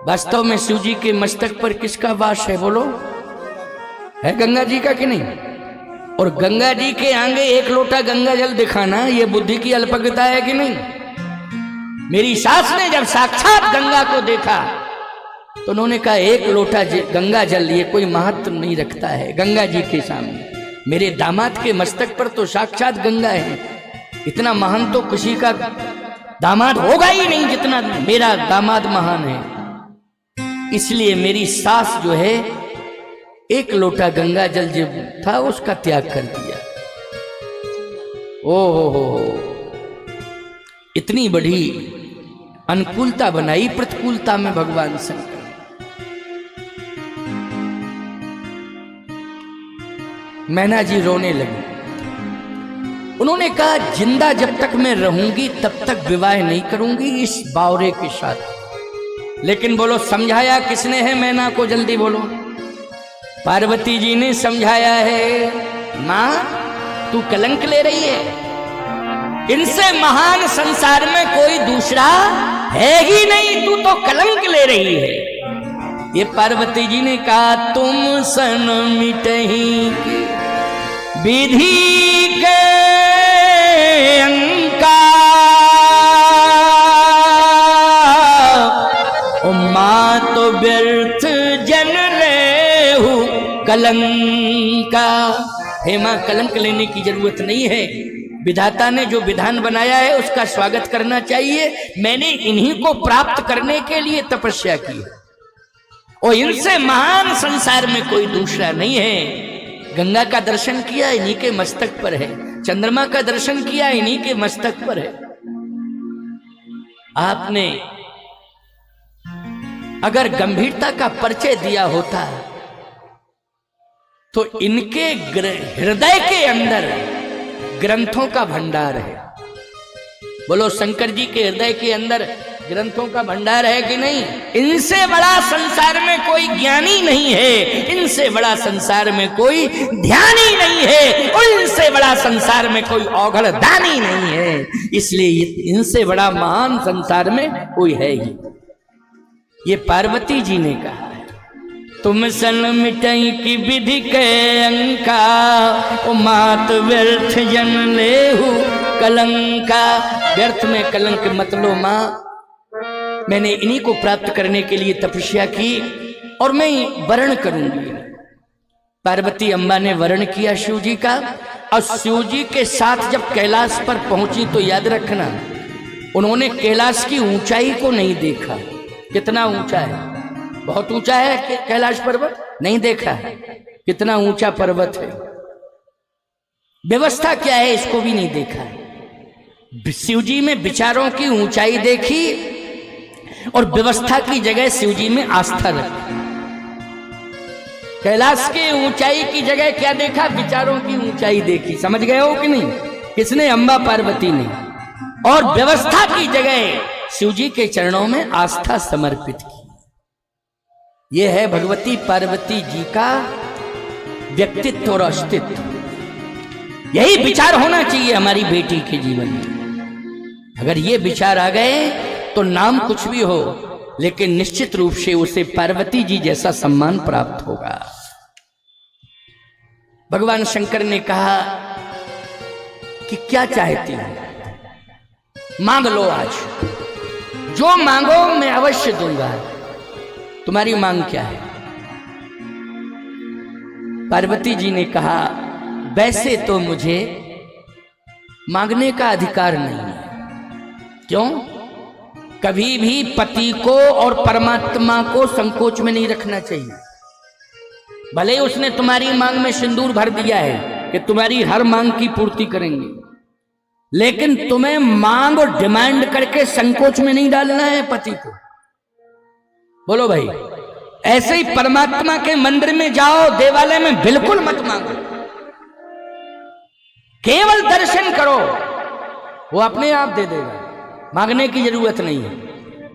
वास्तव में शिव जी के मस्तक पर किसका वास है बोलो? है गंगा जी का कि नहीं? और गंगा जी के आगे एक लोटा गंगा जल दिखाना ये बुद्धि की अल्पज्ञता है कि नहीं? मेरी सास ने जब साक्षात गंगा को देखा तो उन्होंने कहा एक लोटा गंगा जल ये कोई महत्व नहीं रखता है गंगा जी के सामने। मेरे दामाद के मस्तक पर तो साक्षात गंगा है, इतना महान तो किसी का दामाद होगा ही नहीं जितना मेरा दामाद महान है। इसलिए मेरी सास जो है एक लोटा गंगा जल जो था उसका त्याग कर दिया। ओ हो, इतनी बड़ी अनुकूलता बनाई प्रतिकूलता में भगवान शंकर। मैना जी रोने लगी। उन्होंने कहा जिंदा जब तक मैं रहूंगी तब तक विवाह नहीं करूंगी इस बावरे के साथ। लेकिन बोलो समझाया किसने है मैना को? जल्दी बोलो। पार्वती जी ने समझाया है। मां तू कलंक ले रही है, इनसे महान संसार में कोई दूसरा है ही नहीं, तू तो कलंक ले रही है। ये पार्वती जी ने कहा तुम सन मिटही विधि के अंका मां तो व्यर्थ जन रेहु कलंका। हे मां कलंक लेने की जरूरत नहीं है, विधाता ने जो विधान बनाया है उसका स्वागत करना चाहिए। मैंने इन्हीं को प्राप्त करने के लिए तपस्या की और इनसे महान संसार में कोई दूसरा नहीं है। गंगा का दर्शन किया इन्हीं के मस्तक पर है, चंद्रमा का दर्शन किया इन्हीं के मस्तक पर है। आपने अगर गंभीरता का परिचय दिया होता तो इनके हृदय के अंदर ग्रंथों का भंडार है। बोलो शंकर जी के हृदय के अंदर ग्रंथों का भंडार है कि नहीं? इनसे बड़ा संसार में कोई ज्ञानी नहीं है, इनसे बड़ा संसार में कोई ध्यानी नहीं है और इनसे बड़ा संसार में कोई औघड़ दानी नहीं है। इसलिए इनसे बड़ा महान संसार में कोई है ही। ये पार्वती जी ने कहा तुम सन मिटई की विधि के अंका ओ मात व्यर्थ जन लेहु कलंका। व्यर्थ में कलंक मत लो मां, मैंने इन्हीं को प्राप्त करने के लिए तपस्या की और मैं वर्ण करूंगी। पार्वती अम्बा ने वर्ण किया शिव जी का और शिव जी के साथ जब कैलाश पर पहुंची तो याद रखना उन्होंने कैलाश की ऊंचाई को नहीं देखा। कितना ऊंचा है? बहुत ऊंचा है कैलाश पर्वत? नहीं देखा कितना ऊंचा पर्वत है, व्यवस्था क्या है इसको भी नहीं देखा। शिव जी में विचारों की ऊंचाई देखी और व्यवस्था की जगह शिव जी में आस्था रखी। कैलाश की ऊंचाई की जगह क्या देखा? विचारों की ऊंचाई देखी। समझ गए हो कि नहीं? किसने? अम्बा पार्वती ने। और व्यवस्था की जगह शिव जी के चरणों में आस्था समर्पित की। यह है भगवती पार्वती जी का व्यक्तित्व और अस्तित्व। यही विचार होना चाहिए हमारी बेटी के जीवन में। अगर ये विचार आ गए तो नाम कुछ भी हो लेकिन निश्चित रूप से उसे पार्वती जी जैसा सम्मान प्राप्त होगा। भगवान शंकर ने कहा कि क्या चाहती हो? मांग लो, आज जो मांगो मैं अवश्य दूंगा। तुम्हारी मांग क्या है? पार्वती जी ने कहा वैसे तो मुझे मांगने का अधिकार नहीं है। क्यों? कभी भी पति को और परमात्मा को संकोच में नहीं रखना चाहिए। भले उसने तुम्हारी मांग में सिंदूर भर दिया है कि तुम्हारी हर मांग की पूर्ति करेंगे, लेकिन तुम्हें मांग और डिमांड करके संकोच में नहीं डालना है पति को। बोलो भाई, ऐसे ही परमात्मा के मंदिर में जाओ, देवालय में बिल्कुल मत मांगो, केवल दर्शन करो, वो अपने आप दे देगा, मांगने की जरूरत नहीं है।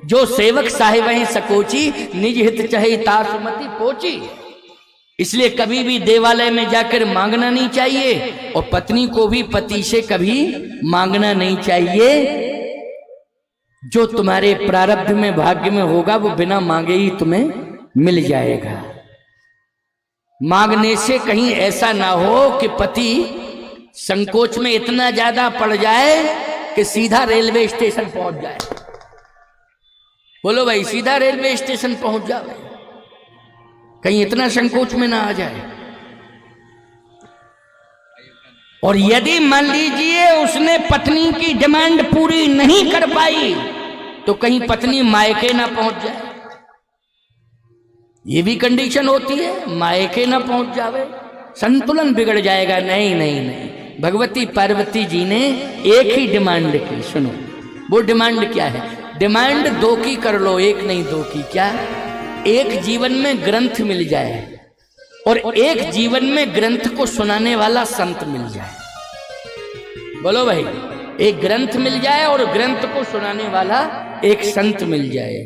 जो सेवक साहिब सकोची निज हित चहे तासुमति पोची। इसलिए कभी भी देवालय में जाकर मांगना नहीं चाहिए और पत्नी को भी पति से कभी मांगना नहीं चाहिए। जो तुम्हारे प्रारब्ध में भाग्य में होगा वो बिना मांगे ही तुम्हें मिल जाएगा। मांगने से कहीं ऐसा ना हो कि पति संकोच में इतना ज्यादा पड़ जाए कि सीधा रेलवे स्टेशन पहुंच जाए। बोलो भाई, सीधा रेलवे स्टेशन पहुंच जाए, कहीं इतना संकोच में ना आ जाए। और यदि मान लीजिए उसने पत्नी की डिमांड पूरी नहीं कर पाई तो कहीं पत्नी मायके ना पहुंच जाए, ये भी कंडीशन होती है, मायके ना पहुंच जावे, संतुलन बिगड़ जाएगा। नहीं नहीं नहीं, भगवती पार्वती जी ने एक ही डिमांड की। सुनो वो डिमांड क्या है। डिमांड दो की कर लो, एक नहीं दो की। क्या? एक जीवन में ग्रंथ मिल जाए और एक जीवन में ग्रंथ को सुनाने वाला संत मिल जाए। बोलो भाई, एक ग्रंथ मिल जाए और ग्रंथ को सुनाने वाला एक संत मिल जाए,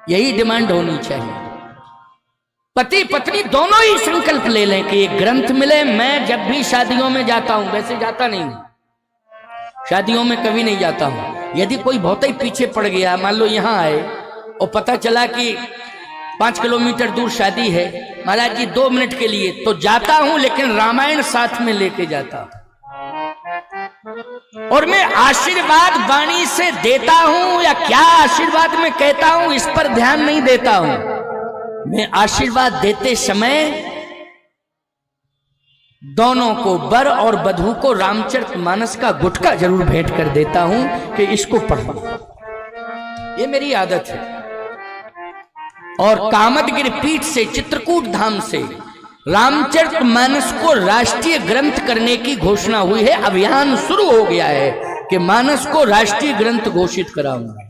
यही डिमांड होनी चाहिए। पति पत्नी दोनों ही संकल्प ले लें कि एक ग्रंथ मिले। मैं जब भी शादियों में जाता हूं, वैसे जाता नहीं, शादियों में कभी नहीं जाता हूं, यदि कोई बहुत ही पीछे पड़ गया, मान लो यहां आए और पता चला कि 5 किलोमीटर दूर शादी है, महाराज जी 2 मिनट के लिए, तो जाता हूं, लेकिन रामायण साथ में लेके जाता हूं और मैं आशीर्वाद वाणी से देता हूं या क्या आशीर्वाद में कहता हूं इस पर ध्यान नहीं देता हूं। मैं आशीर्वाद देते समय दोनों को, वर और वधू को, रामचरितमानस का गुटका जरूर भेंट कर देता हूं कि इसको पढ़ो, ये मेरी आदत है। और कामदगिरि पीठ से, चित्रकूट धाम से रामचरितमानस को राष्ट्रीय ग्रंथ करने की घोषणा हुई है। अभियान शुरू हो गया है कि मानस को राष्ट्रीय ग्रंथ घोषित कराऊंगा।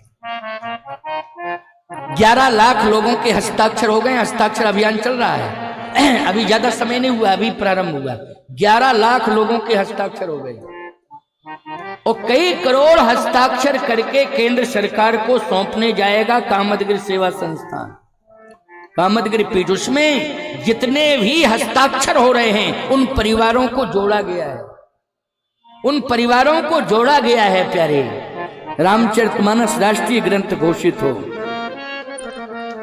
11 लाख लोगों के हस्ताक्षर हो गए, हस्ताक्षर अभियान चल रहा है, अभी ज्यादा समय नहीं हुआ, अभी प्रारंभ हुआ। 11 लाख लोगों के हस्ताक्षर हो गए और कई करोड़ हस्ताक्षर करके केंद्र सरकार को सौंपने जाएगा कामदगिरि सेवा संस्थान, कामदगिरि पीठ। उसमें जितने भी हस्ताक्षर हो रहे हैं उन परिवारों को जोड़ा गया है, उन परिवारों को जोड़ा गया है। प्यारे, रामचरितमानस राष्ट्रीय ग्रंथ घोषित हो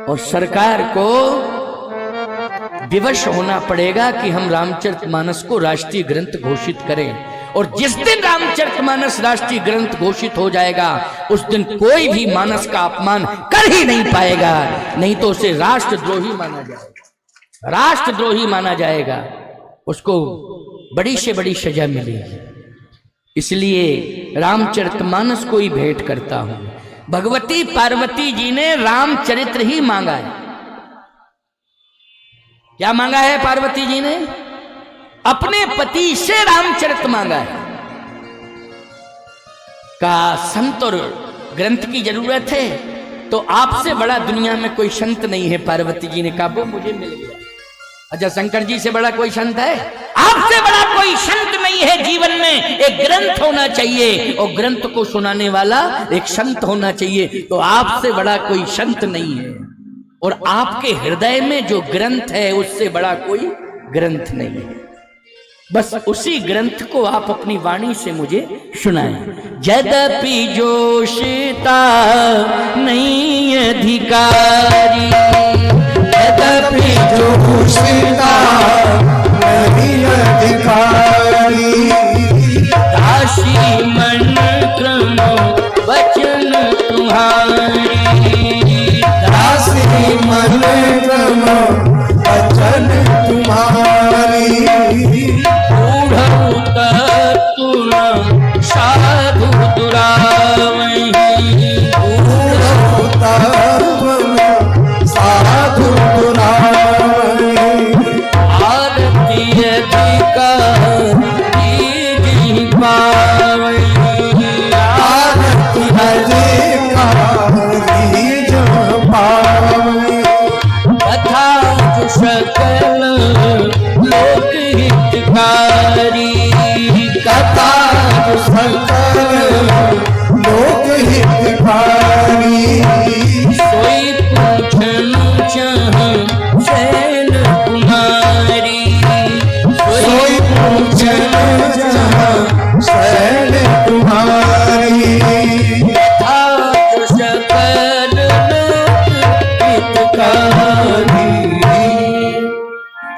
और सरकार को विवश होना पड़ेगा कि हम रामचरितमानस को राष्ट्रीय ग्रंथ घोषित करें। और जिस दिन रामचरितमानस राष्ट्रीय ग्रंथ घोषित हो जाएगा उस दिन कोई भी मानस का अपमान कर ही नहीं पाएगा, नहीं तो उसे राष्ट्रद्रोही माना जाएगा, राष्ट्रद्रोही माना जाएगा, उसको बड़ी से बड़ी सजा मिलेगी। इसलिए रामचरितमानस को ही भेंट करता हूं। भगवती पार्वती जी ने रामचरित्र ही मांगा है। क्या मांगा है पार्वती जी ने? अपने पति से रामचरित मांगा है। का संत और ग्रंथ की जरूरत है तो आपसे बड़ा दुनिया में कोई संत नहीं है। पार्वती जी ने कहा वो मुझे मिल गया। अच्छा, शंकर जी से बड़ा कोई संत है? आपसे बड़ा कोई संत नहीं है। जीवन में एक ग्रंथ होना चाहिए और ग्रंथ को सुनाने वाला एक संत होना चाहिए, तो आपसे बड़ा कोई संत नहीं है। और आपके हृदय में जो ग्रंथ है उससे बड़ा कोई ग्रंथ नहीं है। बस उसी ग्रंथ को आप अपनी वाणी से मुझे सुनाएं। यद्यपि जोशिता नहीं अधिकारी, यद्यपि जोशिता नहीं अधिकारी, दासी मन क्रम वचन तुम्हारी, दासी मन क्रम वचन तुम्हारी, साधु दुरावही, साधु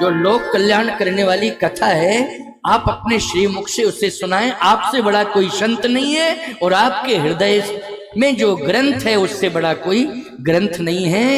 जो लोक कल्याण करने वाली कथा है, आप अपने श्रीमुख से उसे सुनाएं। आपसे बड़ा कोई संत नहीं है और आपके हृदय में जो ग्रंथ है उससे बड़ा कोई ग्रंथ नहीं है।